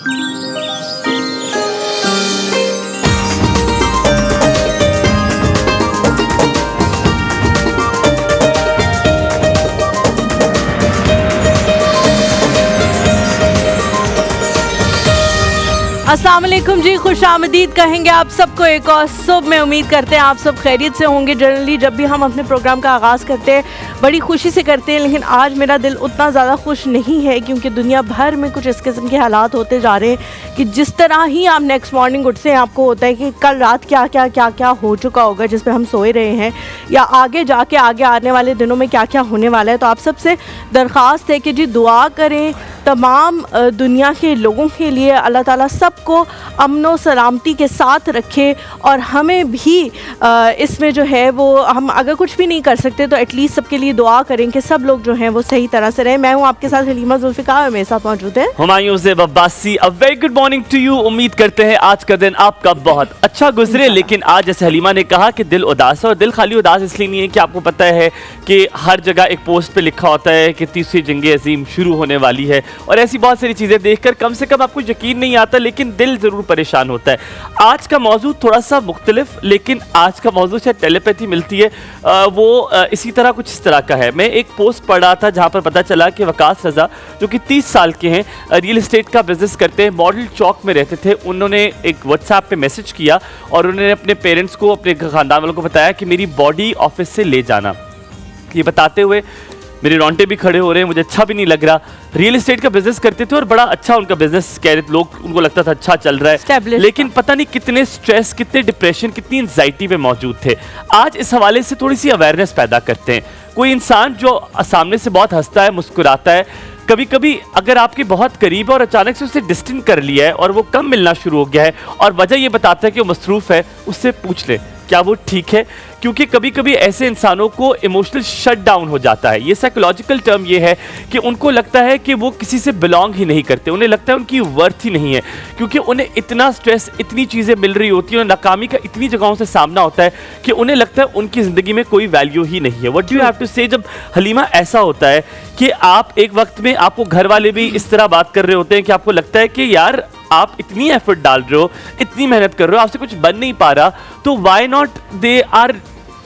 अस्सलाम वालेकुम जी, खुशामदीद कहेंगे आप सबको एक और सुबह में। उम्मीद करते हैं आप सब खैरियत से होंगे। जनरली जब भी हम अपने प्रोग्राम का आगाज़ करते हैं बड़ी खुशी से करते हैं, लेकिन आज मेरा दिल उतना ज़्यादा खुश नहीं है क्योंकि दुनिया भर में कुछ इस किस्म के हालात होते जा रहे हैं कि जिस तरह ही आप नेक्स्ट मॉर्निंग उठते हैं आपको होता है कि कल रात क्या क्या हो चुका होगा जिस पर हम सोए रहे हैं, या आगे जाके आगे आने वाले दिनों में क्या क्या होने वाला है। तो आप सबसे दरख्वास्त है कि जी दुआ करें तमाम दुनिया के लोगों के लिए, अल्लाह ताला सबको अमन व सलामती के साथ रखे, और हमें भी इसमें जो है वो हम अगर कुछ भी नहीं कर सकते तो एटलीस्ट सबके लिए दुआ करें कि सब लोग जो हैं वो सही तरह से रहें। मैं हूँ आपके साथ हलीमा जुल्फ़िकार, मेरे साथ मौजूद है Humayun Zeb Abbasi. A very good morning to you. उम्मीद करते हैं आज का दिन आपका बहुत अच्छा गुजरे। लेकिन आज जैसे हलीमा ने कहा कि दिल उदास है, और दिल खाली उदास इसलिए नहीं है कि आपको पता है कि हर जगह एक पोस्ट पे लिखा होता है कि तीसरी जंग अज़ीम शुरू होने वाली है, और ऐसी बहुत सारी चीज़ें देखकर कम से कम आपको यकीन नहीं आता, लेकिन दिल ज़रूर परेशान होता है। आज का मौजू थोड़ा सा मुख्तलिफ, लेकिन आज का मौजू शायद टेलीपैथी मिलती है वो इसी तरह कुछ इस तरह का है। मैं एक पोस्ट पढ़ रहा था जहाँ पर पता चला कि वकास रज़ा जो कि 30 साल के हैं, रियल इस्टेट का बिजनेस करते हैं, मॉडल चौक में रहते थे। उन्होंने एक व्हाट्सएप पे मैसेज किया और उन्होंने अपने पेरेंट्स को, अपने ख़ानदान वालों को बताया कि मेरी बॉडी ऑफिस से ले जाना। ये बताते हुए मेरे रोंगटे भी खड़े हो रहे हैं, मुझे अच्छा भी नहीं लग रहा। रियल एस्टेट का बिजनेस करते थे और बड़ा अच्छा उनका बिजनेस, कह रहे लोग, उनको लगता था अच्छा चल रहा है, लेकिन पता नहीं कितने स्ट्रेस, कितने डिप्रेशन, कितनी एंजाइटी में मौजूद थे। आज इस हवाले से थोड़ी सी अवेयरनेस पैदा करते हैं। कोई इंसान जो सामने से बहुत हंसता है, मुस्कुराता है, कभी कभी अगर आपके बहुत करीब है और अचानक से उसे डिस्टेंस कर लिया है और वो कम मिलना शुरू हो गया है और वजह ये बताता है कि वो मसरूफ़ है, उससे पूछ ले क्या वो ठीक है। क्योंकि कभी कभी ऐसे इंसानों को इमोशनल शट डाउन हो जाता है। ये साइकोलॉजिकल टर्म ये है कि उनको लगता है कि वो किसी से बिलोंग ही नहीं करते, उन्हें लगता है उनकी वर्थ ही नहीं है, क्योंकि उन्हें इतना स्ट्रेस, इतनी चीज़ें मिल रही होती हैं, और नाकामी का इतनी जगहों से सामना होता है कि उन्हें लगता है उनकी ज़िंदगी में कोई वैल्यू ही नहीं है। What do you have to say? जब हलीमा ऐसा होता है कि आप एक वक्त में, आपको घर वाले भी इस तरह बात कर रहे होते हैं कि आपको लगता है कि यार आप इतनी एफर्ट डाल रहे हो, इतनी मेहनत कर रहे हो, आपसे कुछ बन नहीं पा रहा, तो why not they are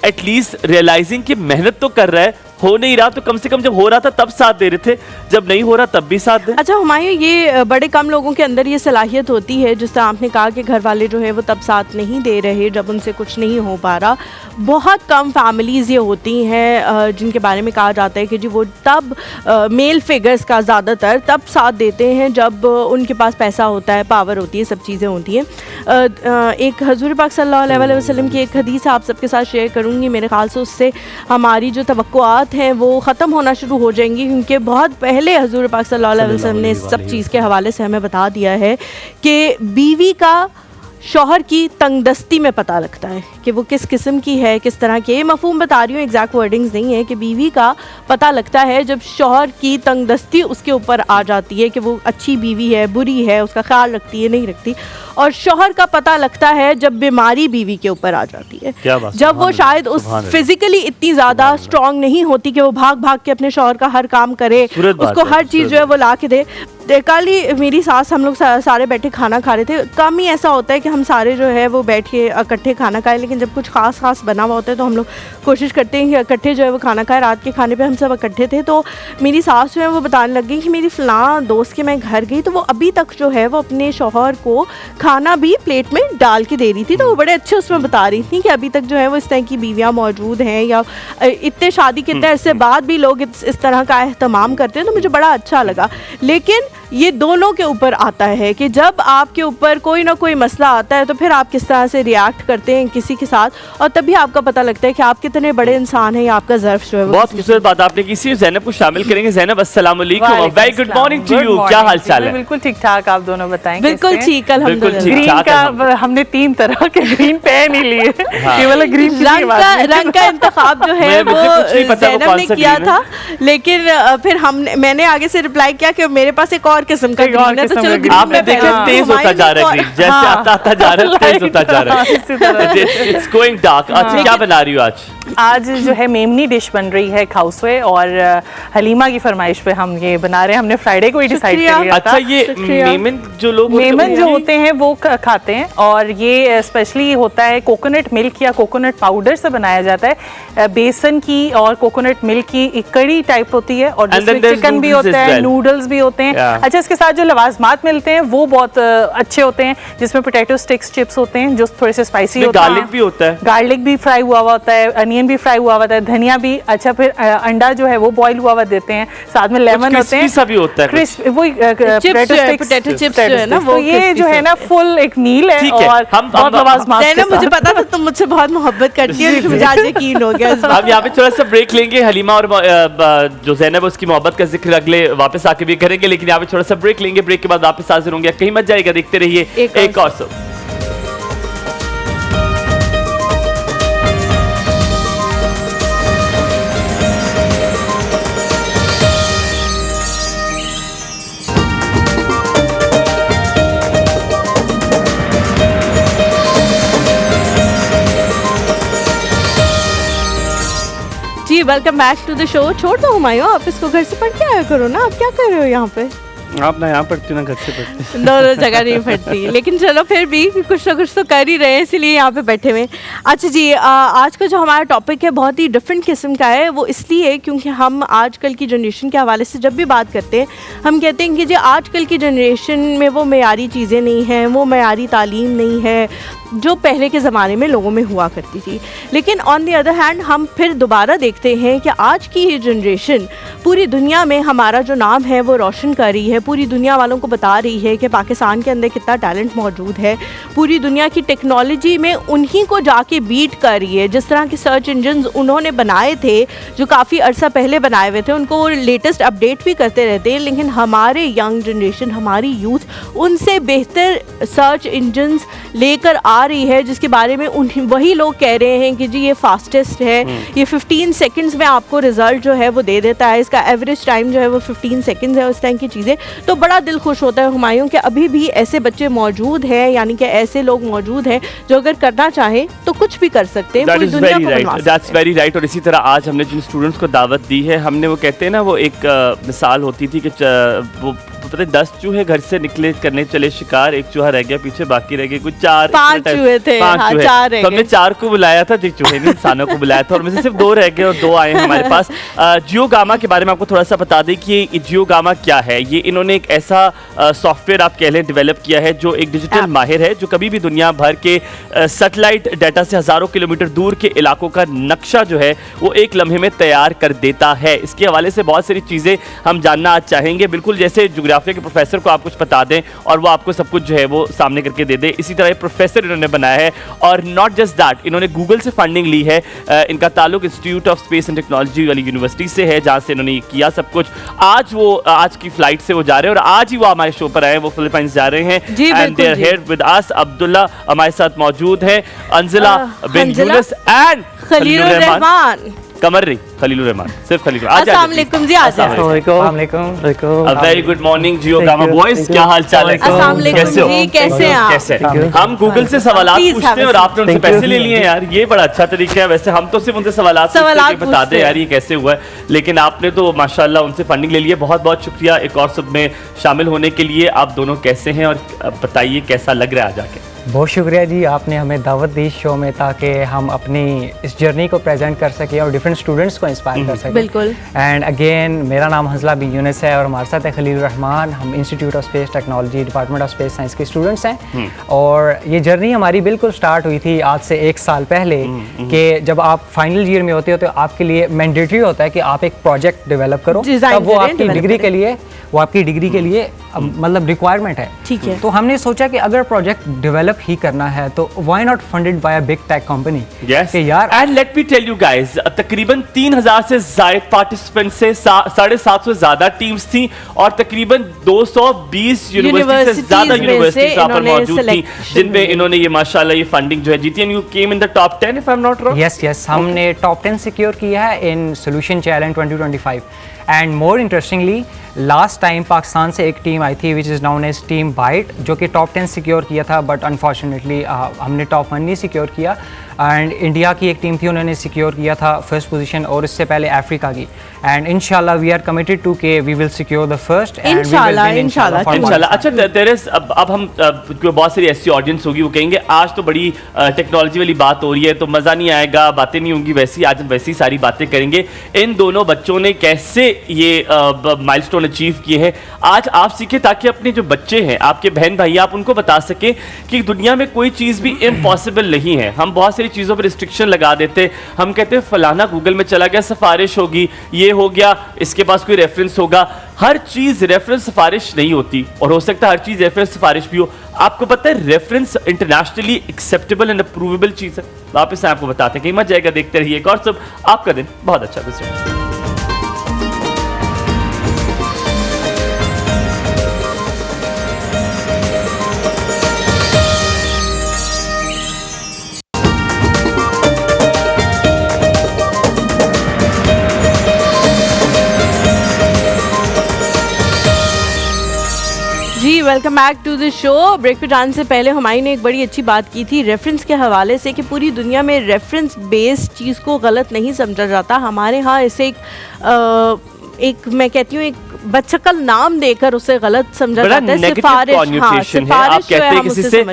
at least realising कि मेहनत तो कर रहा है, हो नहीं रहा तो कम से कम जब हो रहा था तब साथ दे रहे थे, जब नहीं हो रहा तब भी साथ दे। अच्छा हुमायूं, ये बड़े कम लोगों के अंदर ये सलाहियत होती है, जिस तरह आपने कहा कि घर वाले जो है वो तब साथ नहीं दे रहे जब उनसे कुछ नहीं हो पा रहा। बहुत कम फैमिलीज़ ये होती हैं जिनके बारे में कहा जाता है कि जी वो तब मेल फिगर्स का ज़्यादातर तब साथ देते हैं जब उनके पास पैसा होता है, पावर होती है, सब चीज़ें होती हैं। एक हज़ूर पाक सल्लल्लाहु अलैहि वसल्लम की एक हदीस आप सबके साथ शेयर करूँगी। मेरे ख्याल से उससे हमारी जो तवक्कुआत हैं वो ख़त्म होना शुरू हो जाएंगी, क्योंकि बहुत पहले हज़ूर पाक सल्लल्लाहु अलैहि वसल्लम ने सब चीज़ के हवाले से हमें बता दिया है कि बीवी का शौहर की तंगदस्ती में पता लगता है कि वो किस किस्म की है, किस तरह के, मफ़हूम बता रही हूँ, एग्जैक्ट वर्डिंग्स नहीं है, कि बीवी का पता लगता है जब शौहर की तंगदस्ती उसके ऊपर आ जाती है कि वो अच्छी बीवी है, बुरी है, उसका ख्याल रखती है, नहीं रखती। और शौहर का पता लगता है जब बीमारी बीवी के ऊपर आ जाती है, जब वो शायद उस फिजिकली इतनी ज़्यादा स्ट्रॉन्ग नहीं होती कि वो भाग भाग के अपने शौहर का हर काम करे, उसको हर चीज़ जो है वो ला के दे। कल ही मेरी सास, हम लोग सारे बैठे खाना खा रहे थे। कम ही ऐसा होता है कि हम सारे जो है वो बैठ के इकट्ठे खाना खाएं, लेकिन जब कुछ खास बना हुआ होता है तो हम लोग कोशिश करते हैं कि इकट्ठे जो है वो खाना खाएं। रात के खाने पे हम सब इकट्ठे थे, तो मेरी सास जो है वो बताने लग गई कि मेरी फ़लाँ दोस्त के मैं घर गई तो वो अभी तक जो है वो अपने शौहर को खाना भी प्लेट में डाल के दे रही थी। तो वो बड़े अच्छे उसमें बता रही थी कि अभी तक जो है वो इस तरह की बीवियाँ मौजूद हैं, या इतने शादी के इतने अरसे बाद भी लोग इस तरह का एहतमाम करते हैं। तो मुझे बड़ा अच्छा लगा। लेकिन ये दोनों के ऊपर आता है कि जब आपके ऊपर कोई ना कोई मसला आता है तो फिर आप किस तरह से रिएक्ट करते हैं किसी के साथ, और तभी आपका पता लगता है कि आप कितने बड़े इंसान हैं या आपका ज़र्फ जो है। बहुत खूबसूरत बात आपने की। ज़ैनब को शामिल करेंगे। ज़ैनब अस्सलाम वालेकुम, very good morning to you. क्या हाल चाल है? बिल्कुल ठीक ठाक, आप दोनों बताएं। बिल्कुल ठीक, अल्हम्दुलिल्लाह। ग्रीन का हमने 3 तरह के ग्रीन पहन ही लिए, केवल ग्रीन रंग का इंतखाब जो है वो ज़ैनब ने किया था, लेकिन फिर मैंने आगे से रिप्लाई किया कि मेरे पास एक और और किस्म का एक और ग्रीन है, तो किस्म चलो का ग्रीन आपने में देखा पहले तेज होता जा रहा है ग्रीन, जैसे हाँ। आता जा रहा है तेज होता जा रहा है, इसी तरह। It's going dark. अच्छा क्या बना रही हो आज? आज जो है मेमनी डिश बन रही है खाउसवे, और हलीमा की फरमाइश पे हम ये बना रहे हैं। हमने फ्राइडे को ही डिसाइड शुक्रिया। कर लिया था। अच्छा ये शुक्रिया। मेमन जो लोग मेमन जो होते हैं वो खाते हैं, और ये स्पेशली होता है कोकोनट मिल्क या कोकोनट पाउडर से बनाया जाता है। बेसन की और कोकोनट मिल्क की एक कड़ी टाइप होती है, और And then जिसमें there's चिकन भी noodles होता as है, well. नूडल्स भी होते हैं। Yeah. अच्छा, इसके साथ जो लवाजमात मिलते हैं वो बहुत अच्छे होते हैं, जिसमें पोटैटो स्टिक्स चिप्स होते हैं जो थोड़े से स्पाइसी होते हैं। गार्लिक भी होता है, गार्लिक भी फ्राई हुआ हुआ होता है, अनियन भी फ्राई हुआ होता है, धनिया भी। अच्छा, फिर अंडा जो है वो बॉईल हुआ हुआ देते हैं, साथ में लेमन होते हैं, crispy सा भी होता है कुछ। क्रिस्प वही चिप्स जो है, पोटैटो चिप्स जो है ना, वो तो ये जो है ना फुल एक मील है, ठीक है, और हम- बहुत लवाजमात के ज़ैनब, मुझे साथ। पता था तुम मुझसे बहुत मोहब्बत करती हो, लेकिन मुझे आज यकीन हो गया इस बात। अब यहाँ पे थोड़ा सा ब्रेक लेंगे। हलीमा और जो ज़ैनब उसकी मोहब्बत का जिक्र अगले वापस आके भी करेंगे, लेकिन यहाँ पे थोड़ा सा ब्रेक लेंगे। ब्रेक के बाद वापस हाजिर होंगे, कहीं मत जाएगा, देखते रहिए एक और सब। जी, welcome back to the show. छोड़ दो हुमायूं, आप इसको घर से पढ़ के आया करो ना। आप क्या कर रहे हो यहाँ पे? आप ना यहाँ पढ़ती हो ना घर से पढ़ती। दोनों जगह नहीं पड़ती, लेकिन चलो फिर भी कुछ ना कुछ तो कर ही रहे हैं, इसीलिए यहाँ पे बैठे हुए हैं। अच्छा जी, आज का जो हमारा टॉपिक है बहुत ही डिफरेंट किस्म का है। वो इसलिए क्योंकि हम आजकल की जनरेशन के हवाले से जब भी बात करते हैं, हम कहते हैं कि जी आजकल की जनरेशन में वो मयारी चीज़ें नहीं हैं, वो मयारी तालीम नहीं है जो पहले के ज़माने में लोगों में हुआ करती थी। लेकिन ऑन दी अदर हैंड हम फिर दोबारा देखते हैं कि आज की ये जनरेशन पूरी दुनिया में हमारा जो नाम है वो रोशन कर रही है, पूरी दुनिया वालों को बता रही है कि पाकिस्तान के अंदर कितना टैलेंट मौजूद है, पूरी दुनिया की टेक्नोलॉजी में उन्हीं को जाके बीट कर रही है। जिस तरह के सर्च इंजन उन्होंने बनाए थे, जो काफ़ी अरसा पहले बनाए हुए थे, उनको लेटेस्ट अपडेट भी करते रहते हैं, लेकिन हमारे यंग जनरेशन, हमारी यूथ उनसे बेहतर सर्च इंजन लेकर आ रही है, जिसके बारे में वही लोग कह रहे हैं कि जी ये फास्टेस्ट है, ये 15 सेकंड्स में आपको रिजल्ट जो है वो दे देता है, इसका एवरेज टाइम जो है वो 15 सेकंड्स है, उस टाइम की चीज़ें। तो बड़ा दिल खुश होता है हुमायूं कि अभी भी ऐसे बच्चे मौजूद हैं, यानी कि ऐसे लोग मौजूद हैं जो अगर करना चाहें तो कुछ भी कर सकते हैं, पूरी दुनिया को बनवा सकते हैं। That's very right. और इसी तरह आज हमने जिन स्टूडेंट्स को दावत दी है, हमने वो कहते हैं ना, वो एक मिसाल होती थी कि वो पता है 10 चूहे घर से निकले करने चले शिकार, एक चूहा रह गया पीछे, बाकी रह गए कुछ 5 चूहे थे, हाँ, 4 रह तो हमने गए। 4 को बुलाया था, जो चूहे ने इंसानों को बुलाया था, और में से सिर्फ 2 रह गए और 2 आए हैं हमारे पास। जियो गामा के बारे में आपको थोड़ा सा बता दें कि ये जियो गामा क्या है। ये इन्होंने एक ऐसा सॉफ्टवेयर आप कह लें डेवलप किया है जो एक डिजिटल माहिर है, जो कभी भी दुनिया भर के सैटेलाइट डाटा से हज़ारों किलोमीटर दूर के इलाकों का नक्शा जो है वो एक लम्हे में तैयार कर देता है। इसके हवाले से बहुत सारी चीज़ें हम जानना आज चाहेंगे, बिल्कुल जैसे ज्योग्राफिया के प्रोफेसर को आप कुछ बता दें और वो आपको सब कुछ जो है वो सामने करके दे दे, इसी तरह ये प्रोफेसर इन्होंने बनाया है। और नॉट जस्ट दैट, इन्होंने गूगल से फंडिंग ली है। इनका ताल्लुक institute of space and technology वाली यूनिवर्सिटी से है, जहाँ से इन्होंने ये किया सब कुछ। आज की फ्लाइट से वो जा रहे हैं और आज ही वो हमारे शो पर आए हैं, वो फिलीपाइंस जा रहे हैं। जी, and they are here with us. Abdullah हमारे साथ मौजूद है, अंजिला बिन यूनुस एंड खलीलुर रहमान, कमर्री खलीलुर रहमान, सिर्फ खलीलुर। अस्सलाम वालेकुम जी, आज very good morning Geo gamma boys, क्या हाल चाल है? अस्सलाम वालेकुम कैसे हो? जी, कैसे हैं आप? कैसे? हम गूगल से सवाल Please पूछते हैं have और a आपने उनसे पैसे ले लिए हैं यार, ये बड़ा अच्छा तरीका है। वैसे हम तो सिर्फ उनसे सवाल बता दें यार ये कैसे हुआ है, लेकिन आपने तो माशाल्लाह उनसे फंडिंग ले ली है। बहुत बहुत शुक्रिया एक और सब में शामिल होने के लिए। आप दोनों कैसे हैं और बताइए कैसा लग रहा है आज आके? बहुत शुक्रिया जी, आपने हमें दावत दी शो में ताकि हम अपनी इस जर्नी को प्रेजेंट कर सकें और डिफरेंट स्टूडेंट्स को इंस्पायर कर सकें। बिल्कुल। एंड अगेन मेरा नाम हंसला बिन यूनुस है और हमारे साथ है खलीलुर रहमान। हम institute of space technology, department of space science के स्टूडेंट्स हैं। और ये जर्नी हमारी बिल्कुल स्टार्ट हुई थी आज से 1 साल पहले कि जब आप फाइनल ईयर में होते हो तो आपके लिए मैंडेटरी होता है कि आप एक प्रोजेक्ट डेवलप करो, तब वो आपकी डिग्री के लिए मतलब रिक्वायरमेंट है। ठीक है। तो हमने सोचा कि अगर प्रोजेक्ट डेवलप ही करना है तो why not funded by a big tech company. Yes यार, and let me tell you guys, तकरीबन 3000 से ज्यादा पार्टिसिपेंट्स से 750 से ज्यादा टीम्स थी और तकरीबन 220 यूनिवर्सिटी से ज्यादा यूनिवर्सिटीज यहाँ पर मौजूद थी, जिनमें इन्होंने ये माशाल्लाह ये फंडिंग जो है जीती। And you came in the top 10 if I am not wrong. Yes, हमने टॉप 10 सिक्योर किया है in solution challenge 2025। And more interestingly last time Pakistan से एक टीम आई थी which is known as team Byte, जो कि टॉप 10 सिक्योर किया था, बट अनफॉर्चुनेटली हमने टॉप 1 नहीं सिक्योर किया। एंड इंडिया की एक टीम थी, उन्होंने सिक्योर किया था फर्स्ट पोजीशन, और इससे पहले अफ्रीका की। एंड इंशाल्लाह वी आर कमिटेड टू के we will secure the first and we will win इंशाल्लाह। इंशाल्लाह। अच्छा, देयर इज अब हम बहुत सारी ऐसी ऑडियंस होगी वो कहेंगे आज तो बड़ी टेक्नोलॉजी वाली बात हो रही है तो मज़ा नहीं आएगा, बातें नहीं होंगी वैसी। आज हम वैसी सारी बातें करेंगे। इन दोनों बच्चों ने कैसे ये माइलस्टोन अचीव किए हैं आज आप सीखें, ताकि अपने जो बच्चे हैं, आपके बहन भाई, आप उनको बता सकें कि दुनिया में कोई चीज़ भी इम्पॉसिबल नहीं है। हम बहुत सारी चीज़ों पर रिस्ट्रिक्शन लगा देते, हम कहते हैं फलाना गूगल में चला गया, सिफारिश होगी, ये हो गया, इसके पास कोई रेफरेंस होगा। हर चीज़ रेफरेंस सिफारिश नहीं होती, और हो सकता है हर चीज़ रेफरेंस सिफारिश भी हो। आपको पता है रेफरेंस इंटरनेशनली एक्सेप्टेबल एंड अप्रूवेबल चीज़ है। वापस आपको बताते हैं कि मत जाएगा, देखते रहिए। और सब आपका दिन बहुत अच्छा गुजरे। जी, welcome back to the show. Break पे जाने से पहले हमारी ने एक बड़ी अच्छी बात की थी रेफरेंस के हवाले से, कि पूरी दुनिया में रेफरेंस बेस्ड चीज़ को गलत नहीं समझा जाता। हमारे यहाँ इसे एक मैं कहती हूँ एक बचकल नाम देकर उसे गलत समझा जाता है। सिफारिश, आप कहते हैं किसी से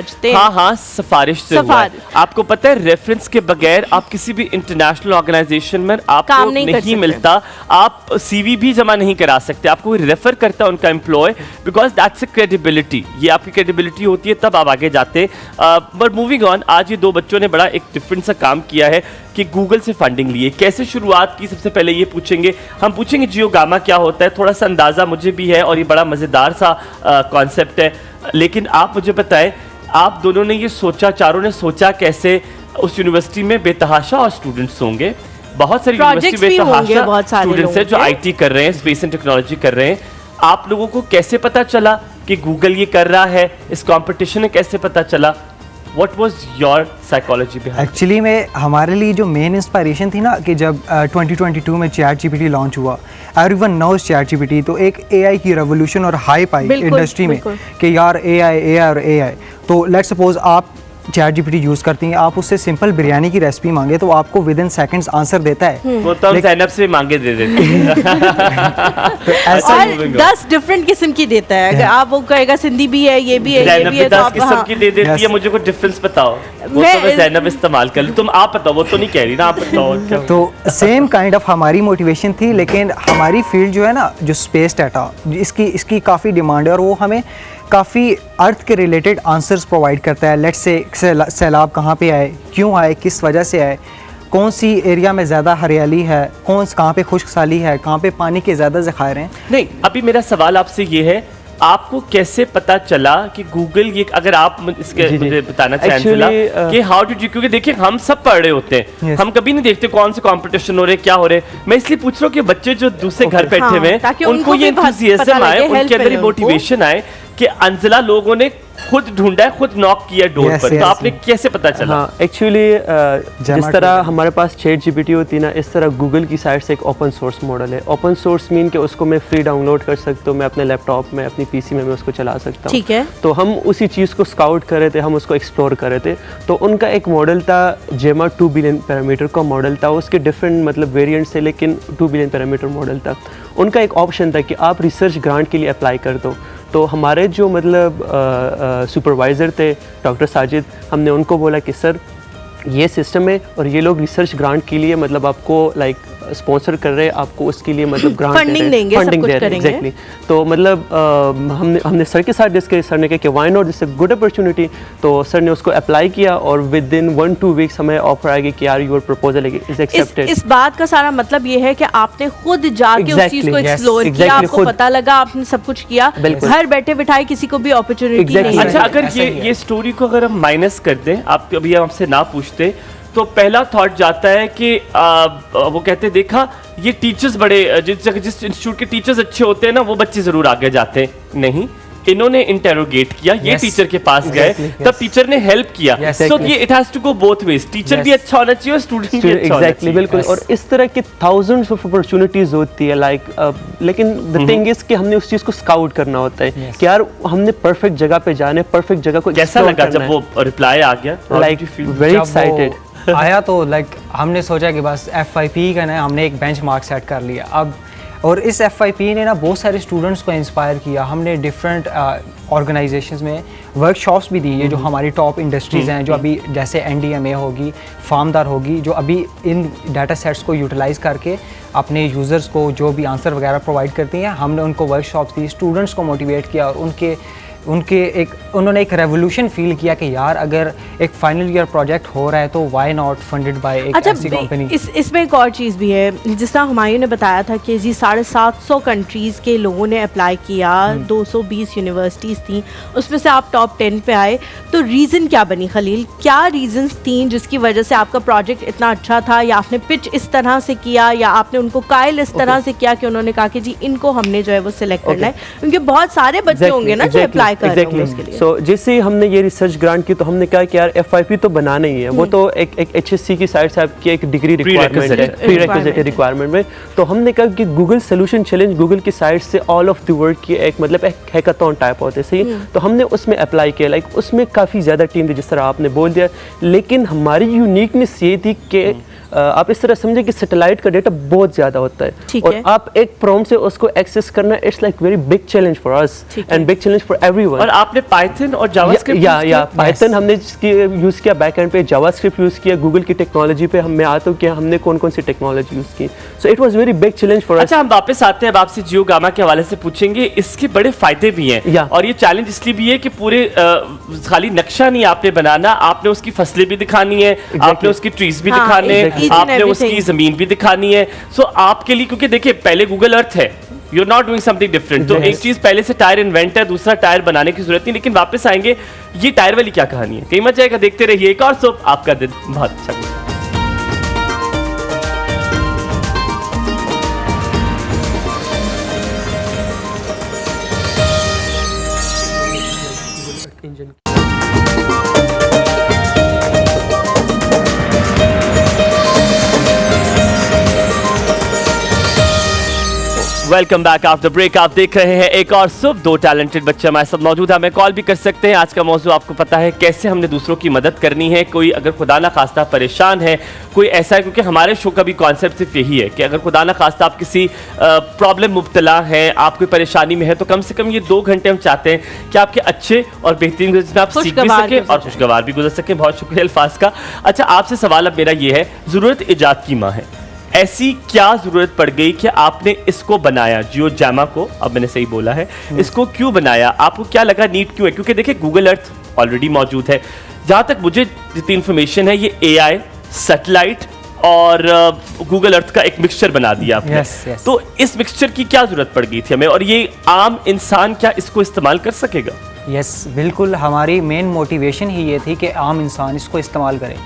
सिफारिश से हुआ है। आपको पता है रेफरेंस के बगैर आप किसी भी इंटरनेशनल ऑर्गेनाइजेशन में आपको नहीं मिलता, आप सीवी भी जमा नहीं करा सकते, आपको रेफर करता है उनका employee, because that's a credibility. ये आपकी क्रेडिबिलिटी होती है, तब आप आगे जाते। बट मूविंग ऑन, आज ये दो बच्चों ने बड़ा एक डिफरेंट सा काम किया है कि गूगल से फंडिंग लिए। कैसे शुरुआत की, सबसे पहले ये पूछेंगे। हम पूछेंगे जियो गामा क्या होता है, थोड़ा सा अंदाज़ा मुझे भी है और ये बड़ा मज़ेदार सा कॉन्सेप्ट है, लेकिन आप मुझे बताएं आप दोनों ने ये सोचा, चारों ने सोचा कैसे? उस यूनिवर्सिटी में बेतहाशा और स्टूडेंट्स होंगे, बहुत सारी यूनिवर्सिटी बेतहाशा स्टूडेंट्स हैं जो आईटी कर रहे हैं, स्पेस एंड टेक्नोलॉजी कर रहे हैं। आप लोगों को कैसे पता चला कि गूगल ये कर रहा है? इस कॉम्पिटिशन में कैसे पता चला? What was your psychology behind? Actually में हमारे लिए जो मेन इंस्पायरेशन थी ना, कि जब 2022 में ChatGPT लॉन्च हुआ, एवरीवन नोज ChatGPT, तो एक AI की रेवोल्यूशन और हाइप आई इंडस्ट्री में कि यार AI और AI। तो लेट्स सपोज आप ChatGPT यूज़ करती हैं, आप उससे सिंपल बिरयानी की रेसिपी मांगे तो आपको विद इन सेकंड्स आंसर देता है। वो तो हम ज़ैनब से मांगे दे देते हैं। और 10 डिफरेंट किस्म की देता है। अगर आप वो कहेगा सिंधी भी है, ये भी है, ये भी है, तो 10 किस्म की दे देती है। मुझे कोई डिफरेंस बताओ, वो तो मैं ज़ैनब इस्तेमाल कर लूं। तुम आप बताओ, वो तो नहीं कह रही ना, आप बताओ। तो सेम काइंड ऑफ हमारी मोटिवेशन थी, लेकिन हमारी फील्ड जो है ना, जो स्पेस डाटा, इसकी काफ़ी डिमांड है और वो हमें काफ़ी अर्थ के रिलेटेड आंसर्स प्रोवाइड करता है। लेट्स से सैलाब कहाँ पे आए, क्यों आए, किस वजह से आए, कौन सी एरिया में ज़्यादा हरियाली है, कहाँ पे खुश्क साली है, कहाँ पे पानी के ज़्यादा ज़खायर हैं। नहीं, अभी मेरा सवाल आपसे ये है, आपको कैसे पता चला कि गूगल ये, अगर आप इसके मुझे बताना चाहें कि हाउ डिड यू, क्योंकि देखिए हम सब पढ़ रहे होते हैं, हम कभी नहीं देखते कौन से कंपटीशन हो रहे, क्या हो रहे। मैं इसलिए पूछ रहा हूँ कि बच्चे जो दूसरे घर बैठे हुए हैं उनको ये एंथुसियाज्म आए, उनके अंदर ये मोटिवेशन आए कि अंजला लोगों ने खुद ढूंढा है, खुद नॉक किया डोर पर, तो आपने कैसे पता चला? हाँ, एक्चुअली जिस तरह हमारे पास ChatGPT होती है ना, इस तरह गूगल की साइड से एक ओपन सोर्स मॉडल है। ओपन सोर्स मीन कि उसको मैं फ्री डाउनलोड कर सकता हूँ, मैं अपने लैपटॉप में, अपनी PC में मैं उसको चला सकता हूँ। ठीक है। तो हम उसी चीज़ को स्काउट कर रहे थे, हम उसको एक्सप्लोर कर रहे थे। तो उनका एक मॉडल था जेमा 2 बिलियन पैरामीटर का मॉडल था, उसके डिफरेंट मतलब वेरियंट्स थे, लेकिन 2 बिलियन पैरामीटर मॉडल था। उनका एक ऑप्शन था कि आप रिसर्च ग्रांट के लिए अप्लाई कर दो। तो हमारे जो मतलब सुपरवाइज़र थे डॉक्टर साजिद, हमने उनको बोला कि सर ये सिस्टम है और ये लोग रिसर्च ग्रांट के लिए मतलब आपको लाइक स्पॉन्सर कर रहे हैं, आपको उसके लिए मतलब ग्रांट फंडिंग देंगे, फंडिंग दे रहे हैं। एग्जैक्टली। तो मतलब हमने सर के साथ डिस्कस, सर ने कहा कि why not, this is good opportunity. तो सर ने उसको अप्लाई किया और विद इन 1-2 वीक्स हमें ऑफर आ गई कि यार योर प्रपोजल इज एक्सेप्टेड। इस बात का सारा मतलब ये है कि आपने खुद जाके उस चीज को एक्सप्लोर किया, आपको पता लगा, आपने सब कुछ किया, घर बैठे बिठाए किसी को भी अपॉर्चुनिटी नहीं। अच्छा, अगर ये स्टोरी को अगर हम माइनस कर दें, आप अभी हमसे ना पूछते, तो पहला थॉट जाता है कि वो कहते देखा ये टीचर्स बड़े, जिस इंस्टीट्यूट के टीचर्स अच्छे होते हैं ना, वो बच्चे ज़रूर आगे जाते हैं। नहीं, इन्होंने इंटेरोगेट किया, ये Yes. टीचर के पास गए, Exactly, तब yes. टीचर ने हेल्प किया। Yes. So Exactly. ये it has to go both ways, teacher भी Yes. अच्छा होना चाहिए और स्टूडेंट भी अच्छा होना एग्जैक्टली, चाहिए। बिल्कुल। Yes. और इस तरह की थाउजेंड्स ऑफ अपॉर्चुनिटीज होती है लेकिन द थिंग इज कि हमने उस चीज़ को स्काउट करना होता है Yes. कि यार हमने परफेक्ट जगह पे जाना है, परफेक्ट जगह को कैसा explore लगा करना जब वो रिप्लाई आ गया? है। लाइक वेरी जब वो एक्साइटेड। आया तो हमने सोचा कि बस FYP का ना हमने एक बेंचमार्क सेट कर लिया अब, और इस FYP ने ना बहुत सारे स्टूडेंट्स को इंस्पायर किया। हमने डिफरेंट ऑर्गेनाइजेशंस में वर्कशॉप्स भी दी है जो हमारी टॉप इंडस्ट्रीज़ हैं, जो अभी जैसे NDMA होगी, फार्मदार होगी, जो अभी इन डाटा सेट्स को यूटिलाइज़ करके अपने यूज़र्स को जो भी आंसर वगैरह प्रोवाइड करती हैं, हमने उनको वर्कशॉप्स दी, स्टूडेंट्स को मोटिवेट किया और उन्होंने एक रेवोल्यूशन फील किया कि यार अगर एक फाइनल ईयर प्रोजेक्ट हो रहा है तो व्हाई नॉट फंडेड बाय एक ऐसी कंपनी। इसमें एक और चीज़ भी है, जिस तरह हुमायूं ने बताया था कि जी 750 कंट्रीज़ के लोगों ने अप्लाई किया, 220 यूनिवर्सिटीज़ थी, उसमें से आप टॉप 10 पे आए, तो रीज़न क्या बनी खलील? क्या रीजंस थी जिसकी वजह से आपका प्रोजेक्ट इतना अच्छा था, या आपने पिच इस तरह से किया, या आपने उनको कायल इस तरह से किया कि उन्होंने कहा कि जी इनको हमने जो है वो सिलेक्ट करना है? क्योंकि बहुत सारे बच्चे होंगे ना जो अप्लाई कर रहे होंगे उसके लिए। सो जैसे हमने ये रिसर्च ग्रांट की तो हमने कहा कि यार FYP तो बनाना ही है, वो तो एक HSC की साइड से आपकी एक डिग्री रिक्वायरमेंट है, प्रीरेक्विजिट रिक्वायरमेंट में। तो हमने कहा कि गूगल सोल्यूशन चैलेंज गूगल की साइड से ऑल ऑफ द वर्ल्ड की एक मतलब एक हैकाथॉन टाइप होते सही, तो हमने उसमें अप्लाई किया। लाइक उसमें काफ़ी ज़्यादा टीम थी जिस तरह आपने बोल दिया, लेकिन हमारी यूनिकनेस ये थी कि आप इस तरह समझे कि सैटेलाइट का डेटा बहुत ज़्यादा होता है और आप एक प्रॉम्प्ट से उसको एक्सेस करना, it's like very big challenge for us and big challenge for everyone. और आपने पाइथन और जावास्क्रिप्ट या पाइथन हमने यूज़ किया बैकएंड पे, जावास्क्रिप्ट यूज़ किया, गूगल की टेक्नोलॉजी पे मैं आता हूँ कि हमने कौन कौन सी टेक्नोलॉजी यूज़ की। So it was very big challenge for us. अच्छा, हम वापस आते हैं, अब आपसे जियो गामा के हवाले से पूछेंगे। इसके बड़े फायदे भी हैं और ये चैलेंज इसलिए भी है कि पूरे खाली नक्शा नहीं आपने बनाना, आपने उसकी फसलें भी दिखानी है, आपने उसकी ट्रीज भी दिखाने, आपने उसकी जमीन भी दिखानी है। सो आपके लिए, क्योंकि देखिए पहले गूगल अर्थ है, you are not doing something different, तो एक चीज पहले से टायर इन्वेंट है, दूसरा टायर बनाने की जरूरत नहीं। लेकिन वापस आएंगे, ये टायर वाली क्या कहानी है, कहीं मत जाएगा, देखते रहिए एक और सोप, आपका दिन बहुत अच्छा गुजरे। Welcome back after break. आप देख रहे हैं एक और सुबह, दो टैलेंटेड बच्चे हमारे साथ मौजूद हैं, हमें कॉल भी कर सकते हैं। आज का मौजूद आपको पता है, कैसे हमने दूसरों की मदद करनी है। कोई अगर खुदा ना खास्ता परेशान है, कोई ऐसा है, क्योंकि हमारे शो का भी कॉन्सेप्ट सिर्फ यही है कि अगर खुदा ना खास्ता आप किसी प्रॉब्लम मुब्तला हैं, आप कोई परेशानी में है, तो कम से कम ये 2 घंटे हम चाहते हैं कि आपके अच्छे और बेहतरीन गुजर, आप सीख भी सकें और खुशगवार भी गुजर सकें। बहुत शुक्रिया अल्फाज का। अच्छा, आपसे सवाल अब मेरा ये है, ज़रूरत ईजाद की माँ है, ऐसी क्या जरूरत पड़ गई कि आपने इसको बनाया, जियो जामा को, अब मैंने सही बोला है, इसको क्यों बनाया? आपको क्या लगा नीड क्यों है? क्योंकि देखिए गूगल अर्थ ऑलरेडी मौजूद है, जहां तक मुझे जितनी इंफॉर्मेशन है ये AI, सैटेलाइट और गूगल अर्थ का एक मिक्सचर बना दिया आपने। yes. तो इस मिक्सचर की क्या जरूरत पड़ गई थी हमें, और ये आम इंसान क्या इसको इस्तेमाल कर सकेगा? यस, बिल्कुल, हमारी मेन मोटिवेशन ही ये थी कि आम इंसान इसको इस्तेमाल करे।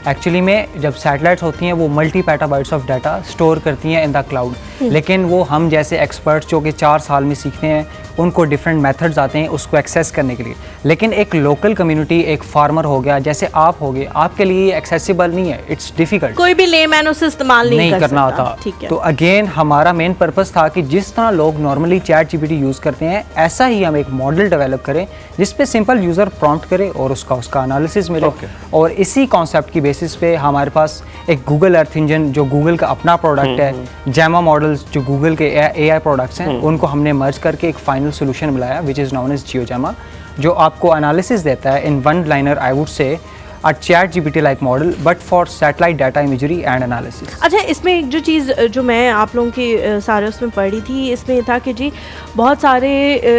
एक्चुअली में जब सैटेलाइट्स होती हैं वो multi petabytes of data store करती हैं इन द क्लाउड, लेकिन वो हम जैसे एक्सपर्ट्स जो कि 4 साल में सीखते हैं, उनको डिफरेंट मेथड्स आते हैं उसको एक्सेस करने के लिए। लेकिन एक लोकल कम्युनिटी, एक फार्मर हो गया, जैसे आप हो गए, आपके लिए एक्सेसिबल नहीं है, इट्स डिफिकल्ट, कोई भी लेमैन उसे इस्तेमाल नहीं करना होता। तो अगेन हमारा मेन पर्पस था कि जिस तरह लोग नॉर्मली ChatGPT यूज़ करते हैं, ऐसा ही हम एक मॉडल डेवलप करें जिस पे सिंपल यूज़र प्रॉम्प्ट करे और उसका एनालिसिस मिले। और इसी कॉन्सेप्ट की बेसिस पे हमारे पास एक गूगल अर्थ इंजन, जो गूगल का अपना प्रोडक्ट है, जामा मॉडल्स जो गूगल के AI प्रोडक्ट्स हैं, उनको हमने मर्ज करके एक फाइनल सोल्यूशन मिलाया विच इज़ नोन एज जियो जामा, जो आपको एनालिसिस देता है in one liner, I would say a ChatGPT like model but for satellite data imagery and analysis। अच्छा, इसमें एक जो चीज़ जो मैं आप लोगों की सारे उसमें पढ़ी थी, इसमें ये था कि जी बहुत सारे